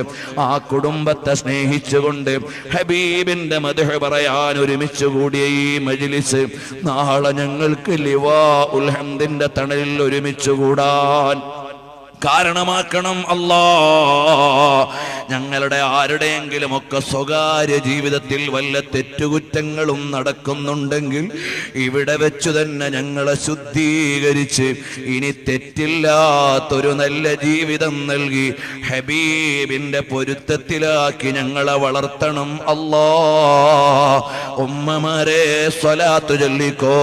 Speaker 1: ആ കുടുംബത്തെ സ്നേഹിച്ചുകൊണ്ട് ഹബീബിന്റെ മദ്ഹ് പറയാൻ ഒരുമിച്ച് കൂടിയ ഈ മജ്ലിസ് നാളെ ഞങ്ങൾക്ക് ലിവാഉൽ ഹംദിന്റെ തണലിൽ ഒരുമിച്ച് കൂടാൻ കാരണമാക്കണം അല്ലാഹ്. ഞങ്ങളുടെ ആരുടെയെങ്കിലും ഒക്കെ സ്വകാര്യ ജീവിതത്തിൽ വല്ല തെറ്റുകുറ്റങ്ങളും നടക്കുന്നുണ്ടെങ്കിൽ ഇവിടെ വെച്ചു തന്നെ ഞങ്ങളെ ശുദ്ധീകരിച്ച് ഇനി തെറ്റില്ലാത്തൊരു നല്ല ജീവിതം നൽകി ഹബീബിന്റെ പൊരുത്തത്തിലാക്കി ഞങ്ങളെ വളർത്തണം അല്ലാഹ്. ഉമ്മമാരെ സ്വലാത്ത് ചൊല്ലിക്കോ,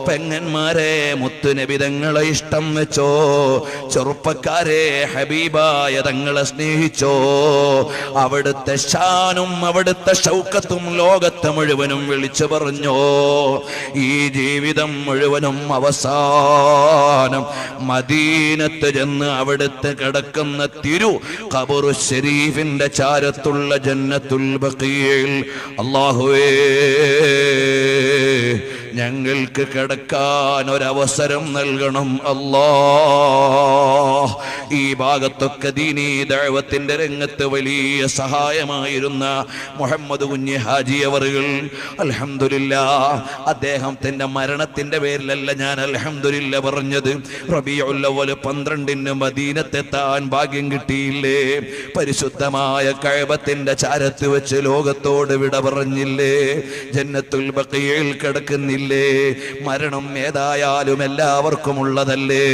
Speaker 1: പെങ്ങന്മാരെ മുത്തുനബി തങ്ങളെ ഇഷ്ടം വെച്ചോ, ചെറുപ്പക്കാരെ ഹബീബായ തങ്ങളെ സ്നേഹിച്ചോ. അവിടുത്തെ ഷാനും അവിടുത്തെ ഷൗക്കത്തും ലോകത്തെ മുഴുവനും വിളിച്ചു പറഞ്ഞോ. ഈ ജീവിതം മുഴുവനും അവസാനം മദീനത്ത് ചെന്ന് അവിടുത്തെ കിടക്കുന്ന തിരു ഖബറു ശരീഫിന്റെ ചാരത്തുള്ള ജന്നത്തുൽ ബഖീൽ അല്ലാഹുവേ ഞങ്ങൾക്ക് കിടക്കാൻ ഒരവസരം നൽകണം അല്ലാഹ്. ഈ ഭാഗത്തൊക്കെ ദീനീ ദഅവത്തിന്റെ രംഗത്ത് വലിയ സഹായമായിരുന്ന മുഹമ്മദ് കുഞ്ഞി ഹാജി അവറുകൾ, അൽഹംദുലില്ലാഹ്, അദ്ദേഹത്തിന്റെ മരണത്തിന്റെ പേരിലല്ല ഞാൻ അൽഹംദുലില്ലാഹ് പറഞ്ഞത്. റബീഉൽ അവ്വൽ 12 മദീനത്തെത്താൻ ഭാഗ്യം കിട്ടിയില്ലേ? പരിശുദ്ധമായ കഅബത്തിന്റെ ചാരത്ത് വെച്ച് ലോകത്തോട് വിട പറഞ്ഞില്ലേ? ജന്നത്തുൽ ബഖീൽ കിടക്കുന്നില്ല. മരണം ഏതായാലും എല്ലാവർക്കും ഉള്ളതല്ലേ?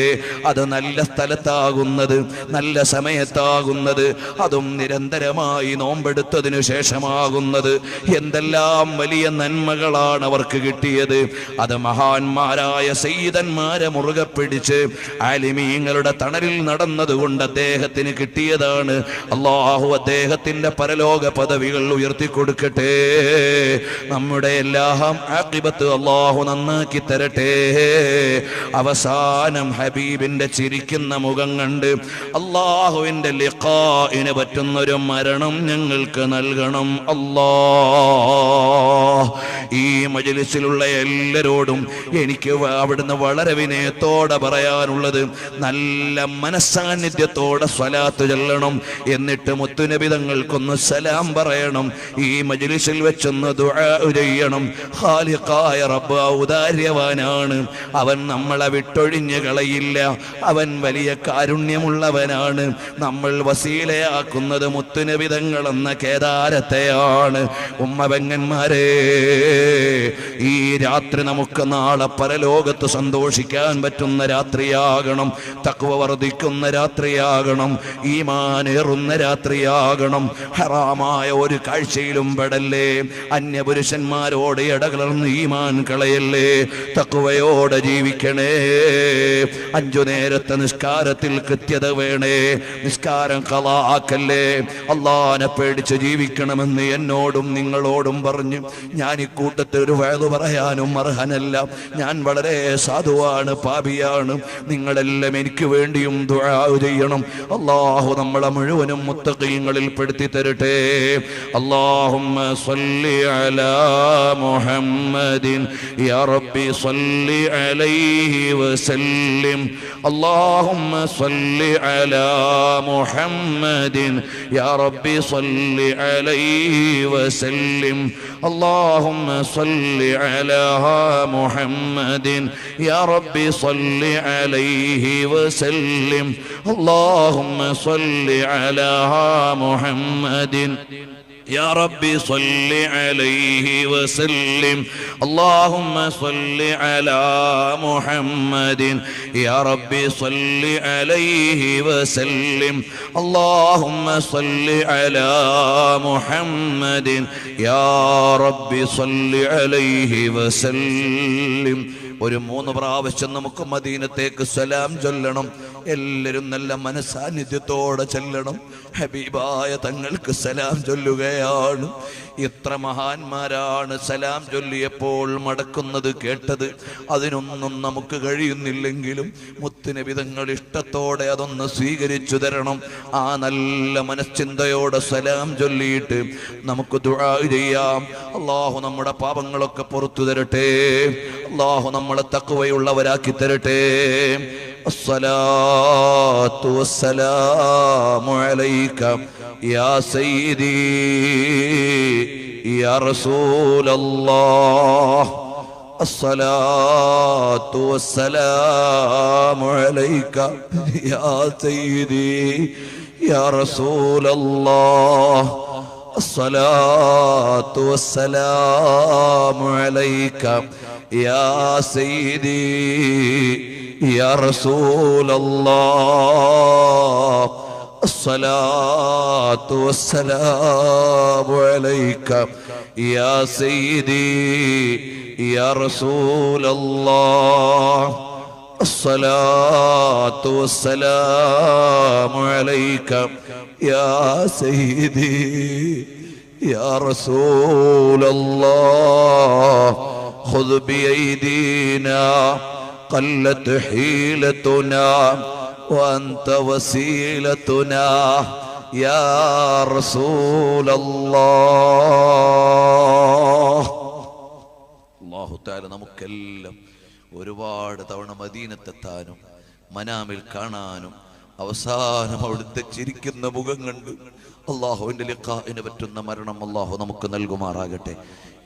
Speaker 1: അത് നല്ല സ്ഥലത്താകുന്നത്, നല്ല സമയത്താകുന്നത്, അതും നിരന്തരമായി നോമ്പെടുത്തതിനു ശേഷമാകുന്നത്. എന്തെല്ലാം വലിയ നന്മകളാണ് അവർക്ക് കിട്ടിയത്. അത് മഹാന്മാരായ സയ്യിദന്മാരെ മുറുകെ പിടിച്ച് ആലിമീങ്ങളുടെ തണലിൽ നടന്നതുകൊണ്ട് അദ്ദേഹത്തിന് കിട്ടിയതാണ്. അല്ലാഹു അദ്ദേഹത്തിന്റെ പരലോക പദവികൾ ഉയർത്തിക്കൊടുക്കട്ടെ. നമ്മുടെ എല്ലാം ആഖിബത്ത് അല്ലാഹു നന്നാക്കി തരട്ടെ. അവസാനം ഹബീബിന്റെ ചിരിക്കുന്ന മുഖം കണ്ട് അല്ലാഹുവിന്റെ ലിഖാഇന് പറ്റുന്നൊരു മരണം ഞങ്ങൾക്ക് നൽകണം അല്ലാഹ്. ഈ മജ്ലിസിലുള്ള എല്ലാരോടും എനിക്ക് അവിടുന്ന് വളരെ വിനയത്തോടെ പറയാനുള്ളത്, നല്ല മനസ്സാന്നിധ്യത്തോടെ സ്വലാത്ത് ചൊല്ലണം. എന്നിട്ട് മുത്തുനബി തങ്ങൾക്കൊന്ന് സലാം പറയണം. ഈ മജ്ലിസിൽ വെച്ചൊന്ന് ദുആ ചെയ്യണം. ഖാലിഖായ റബ്ബ് ഔദാര്യവാനാണ്. അവൻ നമ്മളെ വിട്ടൊഴിഞ്ഞു കളയില്ല. അവൻ വലിയ കാരുണ്യമുള്ളവനാണ്. നമ്മൾ വസീലയാക്കുന്നത് മുത്തുനബി തങ്ങൾ എന്ന കേദാരത്തെയാണ്. ഉമ്മപെങ്ങന്മാരെ, ഈ രാത്രി നമുക്ക് നാളെ പരലോകത്ത് സന്തോഷിക്കാൻ പറ്റുന്ന രാത്രിയാകണം. തഖ്വ വർദ്ധിക്കുന്ന രാത്രിയാകണം. ഈമാനേറുന്ന രാത്രിയാകണം. ഹറാമായ ഒരു കാഴ്ചയിലും പെടല്ലേ. അന്യപുരുഷന്മാരോട് ഇടകലർന്ന് ഈമാൻ കളയല്ലേ. തഖ്വയോടെ ജീവിക്കണേ. 5 നേരത്തെ നിസ്കാരത്തിൽ കൃത്യത വേണേ. നിസ്കാരം ഖളാ ആക്കല്ലേ. അല്ലാഹനെ പേടിച്ച് ജീവിക്കണമെന്ന് എന്നോടും നിങ്ങളോടും പറഞ്ഞു. ഞാൻ ഇക്കൂട്ടത്തിൽ ഒരു വഅദ് പറയാനും അർഹനല്ല. ഞാൻ വളരെ സാധുവാണ്, പാപിയാണ്. നിങ്ങളെല്ലാം എനിക്ക് വേണ്ടിയും ദുആ ചെയ്യണം. അല്ലാഹു നമ്മളെ മുഴുവനും മുത്തഖീങ്ങളിൽ പെടുത്തി തരട്ടെ. അല്ലാഹുമ്മ സ്വല്ലി അലാ മുഹമ്മദിൻ യാ റബ്ബി സ്വല്ലി അലൈഹി വസല്ലിം. അല്ലാഹുമ്മ സ്വല്ലി അലാ മുഹമ്മദിൻ യാ റബ്ബി സ്വല്ലി അലൈഹി വസല്ലിം. അല്ലാഹുമ്മ സ്വല്ലി അലാ മുഹമ്മദിൻ യാ റബ്ബി സ്വല്ലി അലൈഹി വസല്ലിം. അല്ലാഹുമ്മ സ്വല്ലി അലാ മുഹമ്മദിൻ يا ربي صل عليه وسلم اللهم صل على محمد يا ربي صل عليه وسلم اللهم صل على محمد يا ربي صل عليه وسلم. ഒരു 3 പ്രാവശ്യം നമുക്ക് മദീനത്തേക്ക് സലാം ചൊല്ലണം. എല്ലാവരും നല്ല മനസാന്നിധ്യത്തോടെ ചെല്ലണം. ഹബീബായ തങ്ങൾക്ക് സലാം ചൊല്ലുകയാണ്. എത്ര മഹാന്മാരാണ് സലാം ചൊല്ലിയപ്പോൾ മടക്കുന്നത് കേട്ടത്. അതിനൊന്നും നമുക്ക് കഴിയുന്നില്ലെങ്കിലും മുത്തുനബി തങ്ങൾ ഇഷ്ടത്തോടെ അതൊന്ന് സ്വീകരിച്ചു തരണം. ആ നല്ല മനശ്ചിന്തയോടെ സലാം ചൊല്ലിയിട്ട് നമുക്ക് ദുആ ചെയ്യാം. അല്ലാഹു നമ്മുടെ പാപങ്ങളൊക്കെ പുറത്തു തരട്ടെ. അല്ലാഹു നമ്മളെ തഖ്വയുള്ളവരാക്കി തരട്ടെ. അസ്സലാത്തു വസ്സലാമു അലൈക യാ സയ്യിദി യാ റസൂലല്ലാഹ്. അസ്സലാത്തു വസ്സലാമു അലൈക യാ സയ്യിദി യാ റസൂലല്ലാഹ്. അസ്സലാത്തു വസ്സലാമു അലൈക യാ സയ്യിദി യാ റസൂലല്ലാഹ്. الصلاة والسلام عليك يا سيدي يا رسول الله. الصلاة والسلام عليك يا سيدي يا رسول الله. خذ بأيدينا قلت حيلتنا وأنت وسيلتنا يا رسول الله. അല്ലാഹു തആല നമുക്കെല്ലാം ഒരുപാട് തവണ മദീനത്തെത്താനും മനാമിൽ കാണാനും അവസാനം അവിടുത്തെ ചിരിക്കുന്ന മുഖം കണ്ട് അല്ലാഹുവിന്റെ ലിഖാഇന് പറ്റുന്ന മരണം അല്ലാഹു നമുക്ക് നൽകുമാറാകട്ടെ.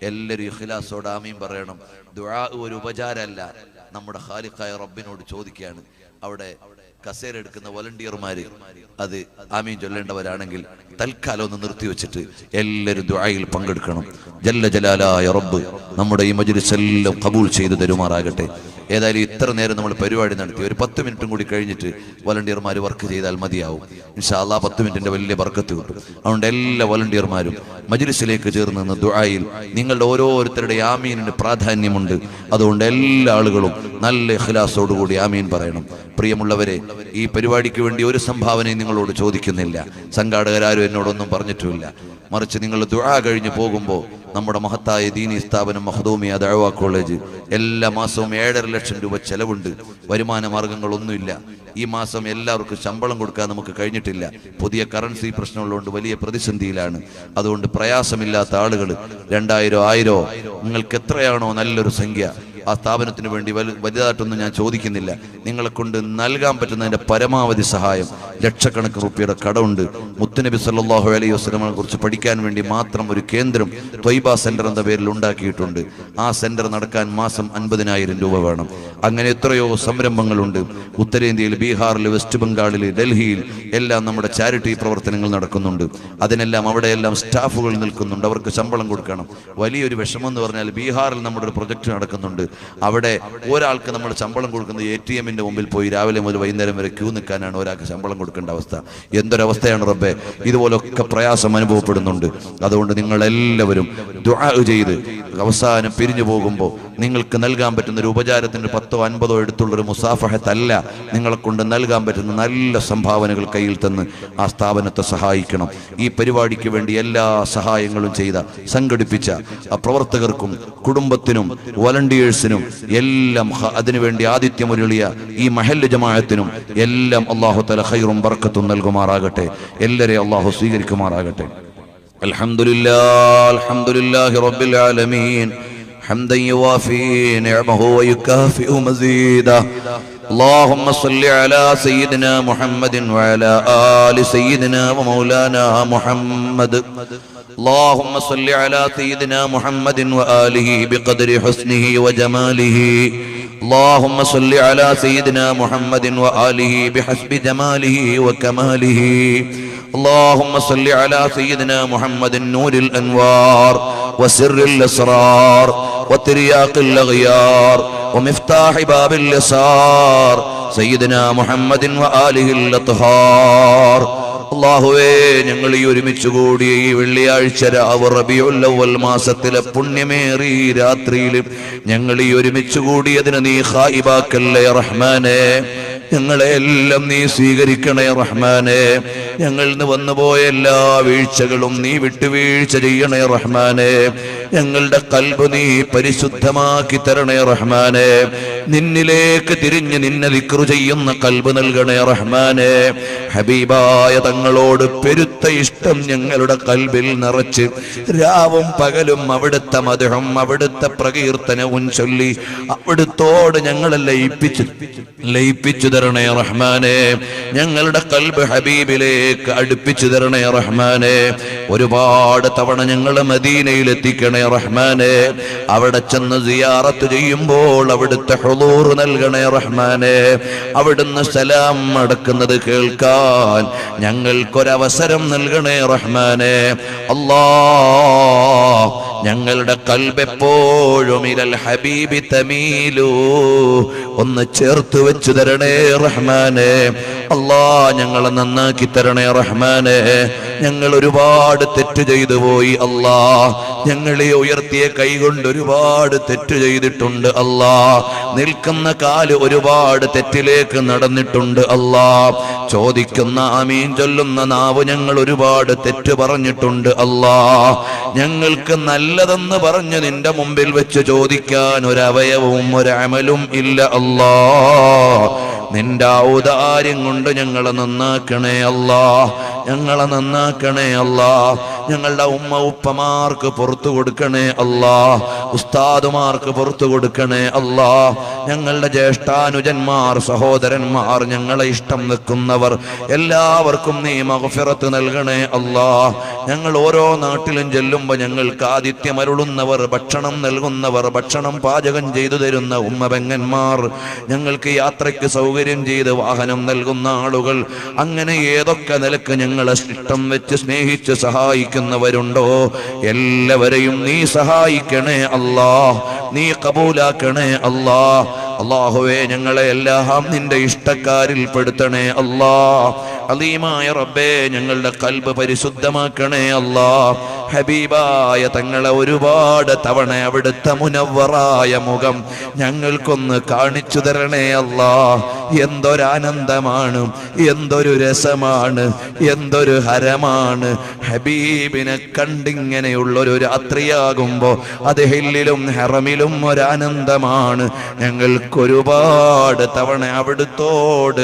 Speaker 1: എല്ലാവരും ഇഖ്ലാസോടെ ആമീൻ പറയണം. ദുആ ഒരു ഉപചാരമല്ല, നമ്മുടെ ഖാലിഖായ റബ്ബിനോട് ചോദിക്കുകയാണ്. അവിടെ കസേര എടുക്കുന്ന വോളണ്ടിയർമാര് അത് ആമീൻ ചൊല്ലേണ്ടവരാണെങ്കിൽ തൽക്കാലം ഒന്ന് നിർത്തിവെച്ചിട്ട് എല്ലാവരും ദുആയിൽ പങ്കെടുക്കണം. ജല്ല ജലാലായ റബ്ബ് നമ്മുടെ ഈ മജ്ലിസ് എല്ലാം ഖബൂൽ ചെയ്തു തരുമാറാകട്ടെ. ഏതായാലും ഇത്ര നേരം നമ്മൾ പരിപാടി നടത്തി. ഒരു 10 മിനിറ്റും കൂടി കഴിഞ്ഞിട്ട് വോളണ്ടിയർമാർ വർക്ക് ചെയ്താൽ മതിയാവും. ഇൻഷാ അല്ലാഹ് 10 മിനിറ്റിന്റെ വലിയ ബർക്കത്ത് കിട്ടും. അതുകൊണ്ട് എല്ലാ വോളണ്ടിയർമാരും മജ്ലിസിലേക്ക് ചേർന്ന് നിന്ന് ദുആയിൽ നിങ്ങളുടെ ഓരോരുത്തരുടെ ആമീനിന് പ്രാധാന്യമുണ്ട്. അതുകൊണ്ട് എല്ലാ ആളുകളും നല്ല ഇഖ്ലാസോടുകൂടി ആമീൻ പറയണം. പ്രിയമുള്ളവരെ, ഈ പരിപാടിക്ക് വേണ്ടി ഒരു സംഭാവനയും നിങ്ങളോട് ചോദിക്കുന്നില്ല. സംഘാടകരാരും എന്നോടൊന്നും പറഞ്ഞിട്ടുമില്ല. മറിച്ച് നിങ്ങൾ ദുആ കഴിഞ്ഞ് പോകുമ്പോൾ നമ്മുടെ മഹത്തായ ദീനി സ്ഥാപനം മഖ്ദൂമിയ ദഅവ കോളേജ് എല്ലാ മാസവും 7.5 ലക്ഷം രൂപ ചെലവുണ്ട്. വരുമാന മാർഗങ്ങളൊന്നുമില്ല. ഈ മാസം എല്ലാവർക്കും ശമ്പളം കൊടുക്കാൻ നമുക്ക് കഴിഞ്ഞിട്ടില്ല. പുതിയ കറൻസി പ്രശ്നമുള്ളതുകൊണ്ട് വലിയ പ്രതിസന്ധിയിലാണ്. അതുകൊണ്ട് പ്രയാസമില്ലാത്ത ആളുകൾ 2000 1000 നിങ്ങൾക്ക് എത്രയാണോ നല്ലൊരു സംഖ്യ, ആ സ്ഥാപനത്തിന് വേണ്ടി വലുതായിട്ടൊന്നും ഞാൻ ചോദിക്കുന്നില്ല. നിങ്ങളെ കൊണ്ട് നൽകാൻ പറ്റുന്നതിന്റെ പരമാവധി സഹായം. ലക്ഷക്കണക്കിന് റുപ്യയുടെ കടമുണ്ട്. മുത്തുനബി സല്ലല്ലാഹു അലൈഹി വസല്ലമയെ കുറിച്ച് പഠിക്കാൻ വേണ്ടി മാത്രം ഒരു കേന്ദ്രം ത്വയ്ബ സെന്റർ എന്ന പേരിൽ ഉണ്ടാക്കിയിട്ടുണ്ട്. ആ സെന്റർ നടക്കാൻ മാസം 50,000 രൂപ വേണം. അങ്ങനെ എത്രയോ സംരംഭങ്ങളുണ്ട്. ഉത്തരേന്ത്യയിൽ, ബീഹാറിൽ, വെസ്റ്റ് ബംഗാളിൽ, ഡൽഹിയിൽ എല്ലാം നമ്മുടെ ചാരിറ്റി പ്രവർത്തനങ്ങൾ നടക്കുന്നുണ്ട്. അതിനെല്ലാം അവിടെയെല്ലാം സ്റ്റാഫുകൾ നിൽക്കുന്നുണ്ട്. അവർക്ക് ശമ്പളം കൊടുക്കണം. വലിയൊരു വിഷമം എന്ന് പറഞ്ഞാൽ ബീഹാറിൽ നമ്മുടെ ഒരു പ്രൊജക്ട് നടക്കുന്നുണ്ട്. അവിടെ ഒരാൾക്ക് നമ്മൾ ശമ്പളം കൊടുക്കുന്നത് ATM-ന്റെ മുമ്പിൽ പോയി രാവിലെ മുതൽ വൈകുന്നേരം വരെ ക്യൂ നിൽക്കാനാണ് ഒരാൾക്ക് ശമ്പളം കൊടുക്കേണ്ട അവസ്ഥ. എന്തൊരവസ്ഥയാണ് റബ്ബേ! ഇതുപോലൊക്കെ പ്രയാസം അനുഭവപ്പെടുന്നുണ്ട്. അതുകൊണ്ട് നിങ്ങളെല്ലാവരും ദുആ ചെയ്ത് അവസാനം പിരിഞ്ഞു പോകുമ്പോൾ നിങ്ങൾക്ക് നൽകാൻ പറ്റുന്ന ഒരു ഉപചാരത്തിന് 10 50 എടുത്തുള്ളൊരു മുസാഫഹത്തല്ല, നിങ്ങളെ കൊണ്ട് നൽകാൻ പറ്റുന്ന നല്ല സംഭാവനകൾ കയ്യിൽ തന്ന് ആ സ്ഥാപനത്തെ സഹായിക്കണം. ഈ പരിപാടിക്ക് വേണ്ടി എല്ലാ സഹായങ്ങളും ചെയ്ത സംഘടിപ്പിച്ച ആ പ്രവർത്തകർക്കും കുടുംബത്തിനും വോളണ്ടിയേഴ്സിനും എല്ലാം അതിനുവേണ്ടി ആതിഥ്യമൊരുളിയ ഈ മഹല്ല് ജമാഅത്തിനും എല്ലാം അല്ലാഹു തആല ഖൈറും ബർക്കത്തും നൽകുമാറാകട്ടെ. എല്ലാവരെയും അല്ലാഹു സ്വീകരിക്കുമാറാകട്ടെ. അൽഹംദുലില്ലാഹി റബ്ബിൽ ആലമീൻ حمدا يوافي نعمه ويكافئ مزيدا. اللهم صل على سيدنا محمد وعلى آل سيدنا ومولانا محمد. اللهم صل على سيدنا محمد وآله بقدر حسنه وجماله. اللهم صل على سيدنا محمد وآله بحسب جماله وكماله. اللهم صل على سيدنا محمد نور الأنوار وسر الأسرار وترياق الأغيار ومفتاح باب اليسار سيدنا محمد وآله الأطهار. അല്ലാഹുവേ, ഞങ്ങൾ ഈ ഒരുമിച്ച് കൂടിയ ഈ വെള്ളിയാഴ്ച രാവ് റബീഉൽ അവ്വൽ മാസത്തിലെ പുണ്യമേറിയ ഈ രാത്രിയിൽ ഞങ്ങൾ ഈ ഒരുമിച്ച് കൂടിയതിന് നീ ഖായിബാക്കല്ലേ റഹ്മാനേ. ഞങ്ങളെ എല്ലാം നീ സ്വീകരിക്കണേ റഹ്മാനേ. ഞങ്ങളിൽ നിന്ന് വന്നുപോയ എല്ലാ വീഴ്ചകളും നീ വിട്ടുവീഴ്ച ചെയ്യണേ റഹ്മാനേ. ഞങ്ങളുടെ ഖൽബ് നീ പരിശുദ്ധമാക്കി തരണേ റഹ്മാനേ. നിന്നിലേക്ക് തിരിഞ്ഞ് നിന്നെ ദിക്റ് ചെയ്യുന്ന ഖൽബ് നൽകണേ റഹ്മാനേ. ഹബീബായ തങ്ങളോട് പെരുത്ത ഇഷ്ടം ഞങ്ങളുടെ ഖൽബിൽ നിറച്ച് രാവും പകലും അവിടുത്തെ മദ്ഹും അവിടുത്തെ പ്രകീർത്തനവും ചൊല്ലി അവിടുത്തോട് ഞങ്ങളെ ലയിപ്പിച്ചു തരണേ റഹ്മാനേ. ഞങ്ങളുടെ ഖൽബ് ഹബീബിലേക്ക് അടുപ്പിച്ചു തരണേ റഹ്മാനേ. ഒരുപാട് തവണ ഞങ്ങൾ മദീനയിൽ എത്തിക്കണേ റഹ്മാനേ. അവിടെ ചെന്ന് സിയാറത്ത് ചെയ്യുമ്പോൾ അവിടുത്തെ ഹുളൂർ നൽകണേ റഹ്മാനേ. അവിടുന്ന് സലാം അടക്കുന്നത് കേൾക്കാൻ ഞങ്ങൾക്കൊരവസരം നൽകണേ റഹ്മാനേ. അല്ലാഹ്, ഞങ്ങളുടെ ഖൽബ് എപ്പോഴും ഇലൽ ഹബീബി തമീലു ഒന്ന് ചേർത്ത് വെച്ചു തരണേ റഹ്മാനേ. അല്ലാഹ്, ഞങ്ങളെ നന്നാക്കി തരണേ റഹ്മാനേ. ഞങ്ങൾ ഒരുപാട് തെറ്റ് ചെയ്തു പോയി അല്ലാഹ്. ഞങ്ങളെ ഉയർത്തിയ കൈകൊണ്ട് ഒരുപാട് തെറ്റ് ചെയ്തിട്ടുണ്ട് അല്ലാഹ്. നിൽക്കുന്ന കാല് ഒരുപാട് തെറ്റിലേക്ക് നടന്നിട്ടുണ്ട് അല്ലാഹ്. ചോദിക്കുന്ന ആമീൻ ചൊല്ലുന്ന നാവ് ഞങ്ങൾ ഒരുപാട് തെറ്റ് പറഞ്ഞിട്ടുണ്ട് അല്ലാഹ്. ഞങ്ങൾക്ക് നല്ലതെന്ന് പറഞ്ഞ് നിന്റെ മുമ്പിൽ വെച്ച് ചോദിക്കാൻ ഒരവയവവും ഒരമലും ഇല്ല അല്ലാഹ്. നിന്റെ ഔദാര്യം കൊണ്ട് ഞങ്ങളെ നന്നാക്കണേ അല്ലാഹ്. ഞങ്ങളെ നന്നാക്കണേ അല്ലാഹ്. ഞങ്ങളുടെ ഉമ്മ ഉപ്പമാർക്ക് പുറത്തു കൊടുക്കണേ അല്ലാഹ്. ഉസ്താദുമാർക്ക് പുറത്തു കൊടുക്കണേ അല്ലാഹ്. ഞങ്ങളുടെ ജ്യേഷ്ഠാനുജന്മാർ സഹോദരന്മാർ ഞങ്ങളെ ഇഷ്ടം വെക്കുന്നവർ എല്ലാവർക്കും നീ മഗ്ഫിറത്ത് നൽകണേ അല്ലാഹ്. ഞങ്ങൾ ഓരോ നാട്ടിലും ചെല്ലുമ്പോൾ ഞങ്ങൾക്ക് ആതിഥ്യം അരുളുന്നവർ, ഭക്ഷണം നൽകുന്നവർ, ഭക്ഷണം പാചകം ചെയ്തു തരുന്ന ഉമ്മ പെങ്ങന്മാർ, ഞങ്ങൾക്ക് യാത്രയ്ക്ക് സൗകര്യം ചെയ്ത് വാഹനം നൽകുന്ന ആളുകൾ, അങ്ങനെ ഏതൊക്കെ നിലക്ക് ഞങ്ങളെ ഇഷ്ടം വെച്ച് സ്നേഹിച്ച് സഹായിക്കുന്നവരുണ്ടോ എല്ലാവരെയും നീ സഹായിക്കണേ അല്ലാഹ്. നീ കബൂലാക്കണേ അല്ലാഹ്. അല്ലാഹുവേ, ഞങ്ങളെ എല്ലാം നിന്റെ ഇഷ്ടക്കാരിൽ പെടുത്തണേ അല്ലാഹ്. അലീമായ റബ്ബേ, ഞങ്ങളുടെ ഖൽബ് പരിശുദ്ധമാക്കണേ അല്ലാഹ്. ഹബീബായ തങ്ങളെ ഒരുപാട് തവണ അവിടുത്തെ മുനവ്വറായ മുഖം ഞങ്ങൾക്കൊന്ന് കാണിച്ചു തരണേ അല്ലാഹ്. എന്തൊരാനന്ദമാണ്, എന്തൊരു രസമാണ്, എന്തൊരു ഹരമാണ് ഹബീബിനെ കണ്ടിങ്ങനെയുള്ളൊരു രാത്രിയാകുമ്പോ അത് ഹില്ലിലും ഹറമിലും ഒരാനന്ദമാണ്. ഞങ്ങൾക്കൊരുപാട് തവണ അവിടുത്തോട്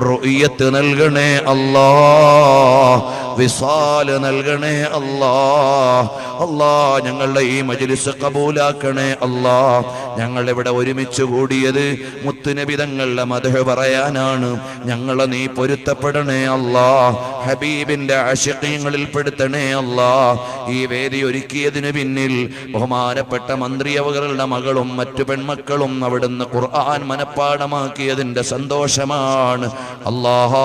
Speaker 1: റുഇയത്ത് നൽകണേ അല്ലാഹ്. വിസാല് നൽകണേ അല്ലാഹ്. അല്ലാഹ്, ഞങ്ങളുടെ ഈ മജ്ലിസ് കബൂലാക്കണേ അല്ലാഹ്. ഞങ്ങൾ ഇവിടെ ഒരുമിച്ച് കൂടിയത് മുത്തുനബി തങ്ങളുടെ മദ്ഹ് പറയാനാണ്. ഞങ്ങളെ നീ പൊരുത്തപ്പെടണേ അല്ലാഹ്. ഹബീബിന്റെ ആശിഖീങ്ങളിൽ പെടുത്തണേ അല്ലാഹ്. ഈ വേദി ഒരുക്കിയതിന് പിന്നിൽ ബഹുമാനപ്പെട്ട മന്ത്രിയവകളുടെ മകളും മറ്റു പെൺമക്കളും അവിടുന്ന് ഖുർആൻ മനപ്പാഠമാക്കിയതിന്റെ സന്തോഷമാണ് അല്ലാഹ്.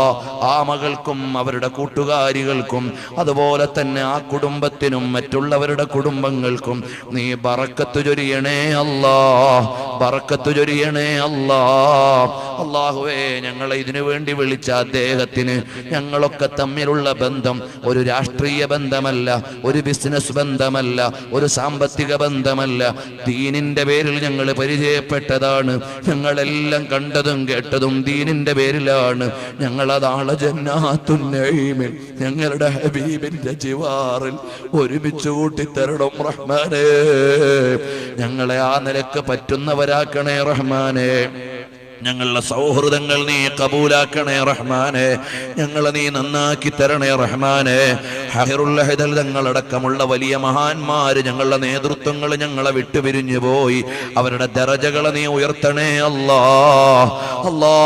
Speaker 1: ആ മകൾക്കും അവരുടെ കൂട്ടുകാരികൾക്കും അതുപോലെ തന്നെ ആ കുടുംബത്തിനും മറ്റുള്ളവരുടെ കുടുംബങ്ങൾക്കും നീ ബറക്കത്ത് ചൊരിയണേ അല്ലാഹ്. ബറക്കത്ത് ചൊരിയണേ അല്ലാഹ്. അല്ലാഹുവേ, ഞങ്ങളെ ഇതിനു വേണ്ടി വിളിച്ച അദ്ദേഹത്തിന് ഞങ്ങളൊക്കെ തമ്മിലുള്ള ബന്ധം ഒരു രാഷ്ട്രീയ ബന്ധമല്ല, ഒരു ബിസിനസ് ബന്ധമല്ല, ഒരു സാമ്പത്തിക ബന്ധമല്ല. ദീനിന്റെ പേരിൽ ഞങ്ങൾ പരിചയപ്പെട്ടതാണ്. ഞങ്ങളെല്ലാം കണ്ടതും കേട്ടതും ദീനിന്റെ പേരിലാണ്. ഞങ്ങളതാളെ ജന്നാത്തുൻ നഈമിൽ ഞങ്ങളുടെ ഹബീബിന്റെ ജിവാറിൽ ഒരുമിച്ച് കൂട്ടിത്തരണം റഹ്മാനേ. ഞങ്ങളെ ആ നിലക്ക് പറ്റുന്നവരാക്കണേ റഹ്മാനേ. ഞങ്ങളുടെ സൗഹൃദങ്ങൾ നീ കബൂലാക്കണേ റഹ്മാനെ. ഞങ്ങളെ നീ നന്നാക്കി തരണേ റഹ്മാനെ. ഹഖിറുൽ തങ്ങളടക്കമുള്ള വലിയ മഹാന്മാര് ഞങ്ങളുടെ നേതൃത്വങ്ങൾ ഞങ്ങളെ വിട്ടുപിരിഞ്ഞു പോയി. അവരുടെ ദറജകളെ നീ ഉയർത്തണേ അല്ലാ. അല്ലാ,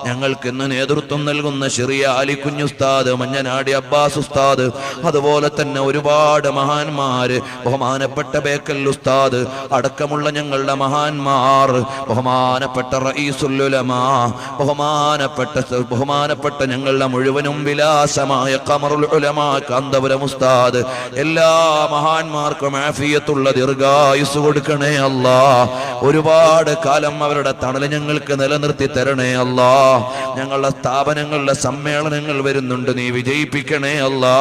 Speaker 1: ഞങ്ങൾക്ക് ഇന്ന് നേതൃത്വം നൽകുന്ന ചെറിയ അലിക്കുഞ്ഞ് ഉസ്താദ്, മഞ്ഞനാടി അബ്ബാസ് ഉസ്താദ്, അതുപോലെ തന്നെ ഒരുപാട് മഹാന്മാര്, ബഹുമാനപ്പെട്ട ബേക്കൽ ഉസ്താദ് അടക്കമുള്ള ഞങ്ങളുടെ മഹാന്മാർ, ബഹുമാനപ്പെട്ട റഈസുൽ ഉലമാ, ബഹുമാനപ്പെട്ട ഞങ്ങളുടെ മുഴുവനും വിലാസമായ ഖമറുൽ ഉലമാ കാന്തപുരം ഉസ്താദ്, എല്ലാ മഹാന്മാർക്കും ആഫിയത്തുള്ള ദീർഘായുസ് കൊടുക്കണേ അല്ലാ. ഒരുപാട് കാലം അവരുടെ തണൽ ഞങ്ങൾക്ക് നിലനിർത്തി തരണേ അല്ലാ. ഞങ്ങളുടെ സ്ഥാപനങ്ങളുടെ സമ്മേളനങ്ങൾ വരുന്നുണ്ട്, നീ വിജയിപ്പിക്കണേ അല്ലാ.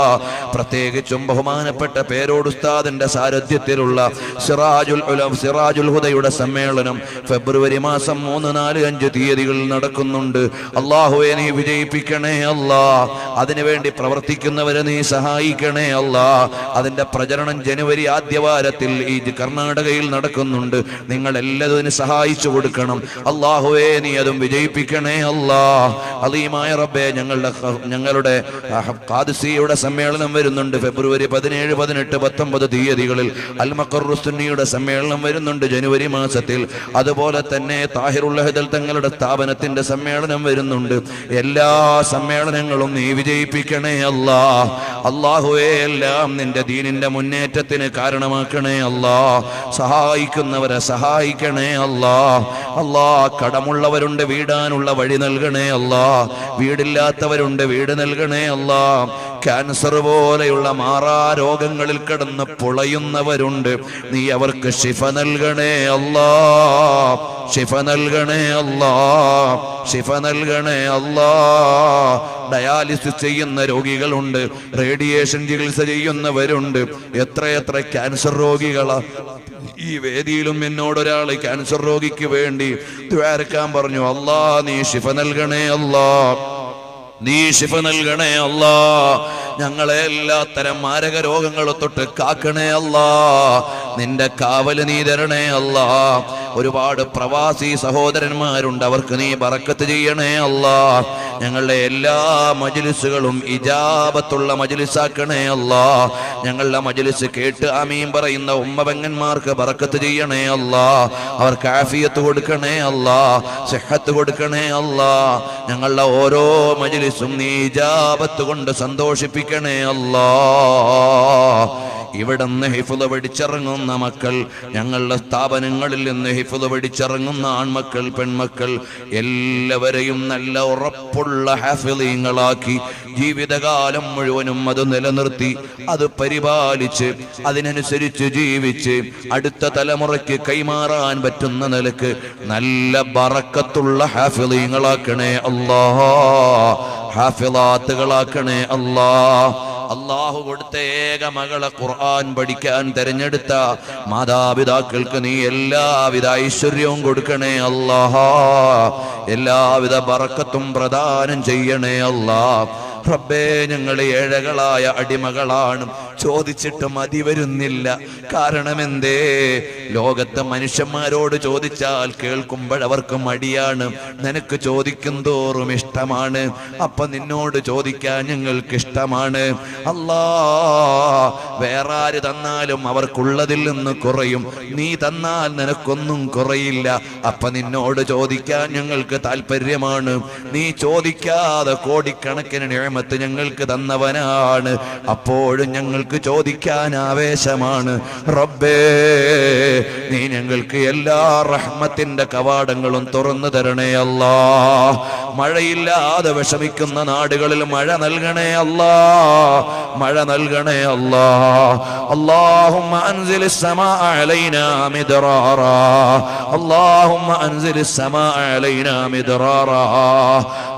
Speaker 1: പ്രത്യേകിച്ചും ബഹുമാനപ്പെട്ട പേരോട് ഉസ്താദിന്റെ സാരഥ്യത്തിലുള്ള സിറാജുൽ ഹുദയുടെ സമ്മേളനം ഫെബ്രുവരി മാസം 3, 4, 5 തീയതികളിൽ നടക്കുന്നുണ്ട്. അല്ലാഹുവേ, നീ വിജയിപ്പിക്കണേ അല്ലാ. അതിനുവേണ്ടി പ്രവർത്തിക്കുന്നവരെ നീ സഹായിക്കണേ അല്ലാ. അതിന്റെ പ്രചരണം ജനുവരി ആദ്യവാരത്തിൽ ഈ കർണാടകയിൽ നടക്കുന്നുണ്ട്. നിങ്ങൾ എല്ലാത്തിനും സഹായിച്ചു കൊടുക്കണം. അല്ലാഹുവേ, നീ അതും വിജയിപ്പിക്കണേ അല്ലാ. അലീമായ റബ്ബേ, ഞങ്ങളുടെ ഖാദിസിയുടെ സമ്മേളനം വരുന്നുണ്ട് ഫെബ്രുവരി 17, 18, 19 തീയതികളിൽ. അൽ മഖറുസ് സുന്നിയുടെ സമ്മേളനം വരുന്നുണ്ട് ജനുവരി മാസത്തിൽ. അതുപോലെ തന്നെ താഹിറുൽ ഹദൽ തങ്ങളുടെ സ്ഥാപനത്തിന്റെ സമ്മേളനം വരുന്നുണ്ട്. എല്ലാ സമ്മേളനങ്ങളും നീ വിജയിപ്പിക്കണേ അല്ലാ. അല്ലാഹുവേ, എല്ലാം നിന്റെ ദീനിന്റെ മുന്നേറ്റത്തിന് കാരണമാക്കണേ അല്ലാ. സഹായിക്കുന്നവരെ സഹായിക്കണേ അല്ലാ. അല്ലാ, കടമുള്ളവരുണ്ട്, വീടാനുള്ള വഴി നൽകണേ അല്ലാ. വീടില്ലാത്തവരുണ്ട്, വീട് നൽകണേ അല്ലാ. ക്യാൻസർ പോലെയുള്ള മാറാ രോഗങ്ങളിൽ കിടന്ന് പൊളയുന്നവരുണ്ട്, നീ അവർക്ക് ശിഫ നൽകണേ അല്ലാ. ശിഫ നൽകണേ അല്ലാ. ശിഫ നൽകണേ അല്ലാ. ഡയാലിസിസ് ചെയ്യുന്ന രോഗികളുണ്ട്, റേഡിയേഷൻ ചികിത്സ ചെയ്യുന്നവരുണ്ട്. എത്രയെത്ര ക്യാൻസർ രോഗികളാ. ഈ വേദിയിലും എന്നോടൊരാൾ ക്യാൻസർ രോഗിക്ക് വേണ്ടി ദ്വാരക്കാൻ പറഞ്ഞു. അല്ലാ, നീ ശിഫ നൽകണേ അല്ലാ. നീ ശിഫ നൽകണേ അല്ലാ. ഞങ്ങളെ എല്ലാത്തരം മാരക രോഗങ്ങളെ തൊട്ട് കാക്കണേ അല്ലാ. നിന്റെ കാവല് നീ തരണേ അല്ലാ. ഒരുപാട് പ്രവാസി സഹോദരന്മാരുണ്ട്, അവർക്ക് നീ ബറക്കത്ത് ചെയ്യണേ അല്ലാ. ഞങ്ങളുടെ എല്ലാ മജ്ലിസുകളും ഇജാബത്തുള്ള മജ്ലിസാക്കണേ അല്ലാ. ഞങ്ങളുടെ മജ്ലിസ് കേട്ട് ആമീൻ പറയുന്ന ഉമ്മപെങ്ങന്മാർക്ക് ബറക്കത്ത് ചെയ്യണേ അല്ലാ. അവർക്ക് ആഫിയത്ത് കൊടുക്കണേ അല്ലാ. സിഹത്ത് കൊടുക്കണേ അല്ലാ. ഞങ്ങളുടെ ഓരോ മജ്ലിസും നീ ഇജാബത്ത് കൊണ്ട് സന്തോഷിപ്പിക്കണേ അല്ലാ. ഇവിടുന്ന് ഹിഫ്ള് പഠിച്ചിറങ്ങുന്ന മക്കൾ, ഞങ്ങളുടെ സ്ഥാപനങ്ങളിൽ നിന്ന് ഹിഫ്ള് പഠിച്ചിറങ്ങുന്ന ആൺമക്കൾ, പെൺമക്കൾ എല്ലാവരെയും നല്ല ഉറപ്പുള്ള ഹാഫിളീങ്ങളാക്കി ജീവിതകാലം മുഴുവനും അത് നിലനിർത്തി, അത് പരിപാലിച്ച്, അതിനനുസരിച്ച് ജീവിച്ച് അടുത്ത തലമുറയ്ക്ക് കൈമാറാൻ പറ്റുന്ന നിലക്ക് നല്ല ബറക്കത്തുള്ള ഹാഫിളീങ്ങളാക്കണേ അല്ലാ. ഹാഫിളാത്തുകളാക്കണേ അല്ലാ. അല്ലാഹു കൊടുത്ത ഏക മകളെ ഖുർആൻ പഠിക്കാൻ തെരഞ്ഞെടുത്ത മാതാപിതാക്കൾക്ക് നീ എല്ലാവിധ ഐശ്വര്യവും കൊടുക്കണേ അല്ലാഹ്. എല്ലാവിധ ബറക്കത്തും പ്രദാനം ചെയ്യണേ അല്ലാഹ്. റബ്ബേ, ഞങ്ങൾ ഏഴകളായ അടിമകളാണ്, ചോദിച്ചിട്ട് മതി വരുന്നില്ല. കാരണം എന്തേ? ലോകത്തെ മനുഷ്യന്മാരോട് ചോദിച്ചാൽ കേൾക്കുമ്പോഴവർക്ക് മടിയാണ്, നിനക്ക് ചോദിക്കും തോറും ഇഷ്ടമാണ്. അപ്പൊ നിന്നോട് ചോദിക്കാൻ ഞങ്ങൾക്ക് ഇഷ്ടമാണ്. അല്ലാ, വേറെ ആര് തന്നാലും അവർക്കുള്ളതിൽ നിന്ന് കുറയും, നീ തന്നാൽ നിനക്കൊന്നും കുറയില്ല. അപ്പൊ നിന്നോട് ചോദിക്കാൻ ഞങ്ങൾക്ക് താല്പര്യമാണ്. നീ ചോദിക്കാതെ കോടിക്കണക്കിന് നിഅമത്ത് ഞങ്ങൾക്ക് തന്നവനാണ്. അപ്പോഴും ഞങ്ങൾക്ക് ചോദിക്കാൻ ആവേശമാണ്. റബ്ബേ, നീ ഞങ്ങൾക്ക് എല്ലാ റഹ്മത്തിന്റെ കവാടങ്ങളും തുറന്നു തരണേ അല്ലാ. മഴയില്ലാതെ വിഷമിക്കുന്ന നാടുകളിൽ മഴ നൽകണേ അല്ലാ. മഴ നൽകണേ അല്ലാ. اللهم أنزل السماء علينا مدرارا. اللهم أنزل السماء علينا مدرارا.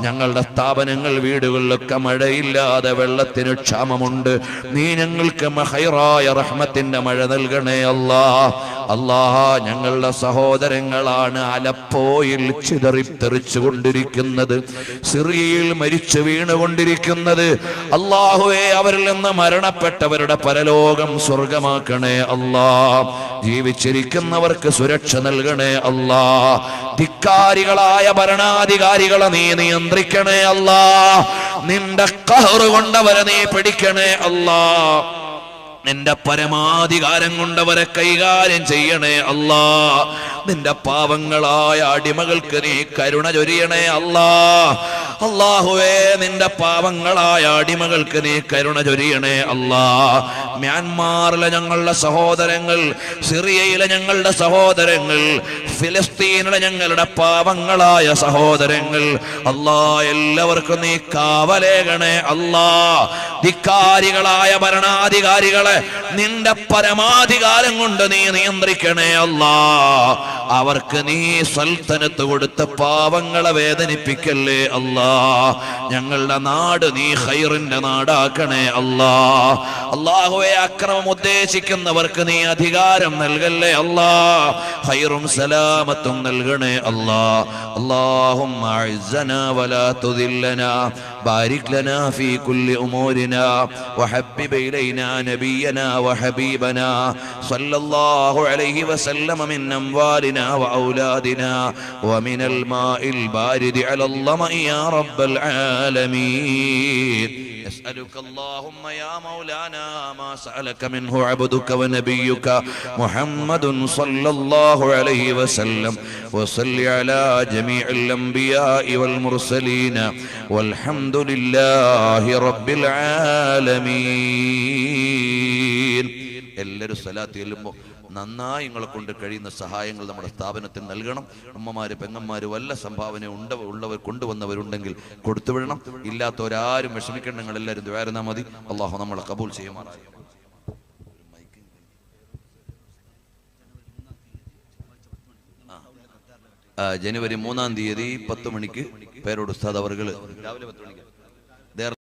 Speaker 1: ഞങ്ങളുടെ സ്ഥാപനങ്ങൾ, വീടുകളിലൊക്കെ മഴയില്ലാതെ വെള്ളത്തിന് ക്ഷാമമുണ്ട്. നീ ഞങ്ങൾക്ക് ഖൈറായ റഹ്മത്തിന്റെ മഴ നൽകണേ അല്ലാ. ഞങ്ങളുടെ സഹോദരങ്ങളാണ് അലപ്പോയിൽ ചിതറിത്തെറിച്ചു കൊണ്ടിരിക്കുന്നത്, സിറിയയിൽ മരിച്ചു വീണുകൊണ്ടിരിക്കുന്നത്. അല്ലാഹുവേ, അവരിൽ നിന്ന് മരണപ്പെട്ടവരുടെ പരലോകം സ്വർഗമാക്കണേ അല്ലാ. ജീവിച്ചിരിക്കുന്നവർക്ക് സുരക്ഷ നൽകണേ അല്ലാ. ധിക്കാരികളായ ഭരണാധികാരികളെ നീ നിയന്ത്രിക്കണേ അല്ലാ. നിന്റെ ഖഹർ കൊണ്ടവരെ നീ പിടിക്കണേ അല്ലാ. നിന്റെ പരമാധികാരം കൊണ്ടവരെ കൈകാര്യം ചെയ്യണേ അല്ലാ. നിന്റെ പാവങ്ങളായ അടിമകൾക്ക് നീ കരുണ ചൊരിയണേ അല്ലാ. അല്ലാഹുവേ, നിന്റെ പാവങ്ങളായ അടിമകൾക്ക് നീ കരുണ ചൊരിയണേ അല്ലാ. മ്യാൻമാറിലെ ഞങ്ങളുടെ സഹോദരങ്ങൾ, സിറിയയിലെ ഞങ്ങളുടെ സഹോദരങ്ങൾ, ഫിലിസ്തീനിലെ ഞങ്ങളുടെ പാവങ്ങളായ സഹോദരങ്ങൾ, അല്ലാ, എല്ലാവർക്കും നീ കാവലേകണേ അല്ലാ. ധിക്കാരികളായ ഭരണാധികാരികളെ നിന്റെ പരമാധികാരം കൊണ്ട് നീ നിയന്ത്രിക്കണേ അല്ലാ. അവർക്ക് നീ സൽത്തനത്ത് കൊടുത്ത പാവങ്ങളെ വേദനിപ്പിക്കല്ലേ അല്ലാ. ഞങ്ങളുടെ നാട് നീ ഖൈറിന്റെ നാടാക്കണേ അല്ലാ. അല്ലാഹുവേ, അക്രമം ഉദ്ദേശിക്കുന്നവർക്ക് നീ അധികാരം നൽകല്ലേ അല്ലാ. ഖൈറും സലാമത്തും നൽകണേ അല്ലാ. അല്ലാഹുമ്മ അഇസ്സനാ വലാ തുദില്ലനാ ബാരിക് ലനാ ഫീ കുല്ലി ഉമൂരിനാ വഹബ്ബിബ് ഇലൈനാ നബിയനാ വഹബീബനാ സല്ലല്ലാഹു അലൈഹി വസല്ലമ മിൻ അംവാലിനാ വഔലാദിനാ വമിനൽ മാഇൽ ബാരിദി അലൽ ളമഇ യാ റബ്ബൽ ആലമീൻ. نسألك اللهم يا مولانا ما سألك منه عبدك ونبيك محمد صلى الله عليه وسلم وصل على جميع الأنبياء والمرسلين والحمد لله رب العالمين. എല്ലാവരും സ്വലാത്ത് ചെല്ലുമ്പോൾ നന്നായി നിങ്ങളെ കൊണ്ട് കഴിയുന്ന സഹായങ്ങൾ നമ്മുടെ സ്ഥാപനത്തിന് നൽകണം. അമ്മമാര്, പെങ്ങന്മാര് വല്ല സംഭാവന ഉള്ളവർ കൊണ്ടുവന്നവരുണ്ടെങ്കിൽ കൊടുത്തുവിടണം. ഇല്ലാത്തവരാരും വിഷമിക്കേണ്ട, നിങ്ങൾ എല്ലാവരും ദുആ മതി. അള്ളാഹു നമ്മളെ കബൂൽ ചെയ്യുമാറാകട്ടെ. ജനുവരി 3-ാം തീയതി 10 മണിക്ക് പേരോട് ഉസ്താദ് അവർകൾ രാവിലെ 10 മണിക്ക്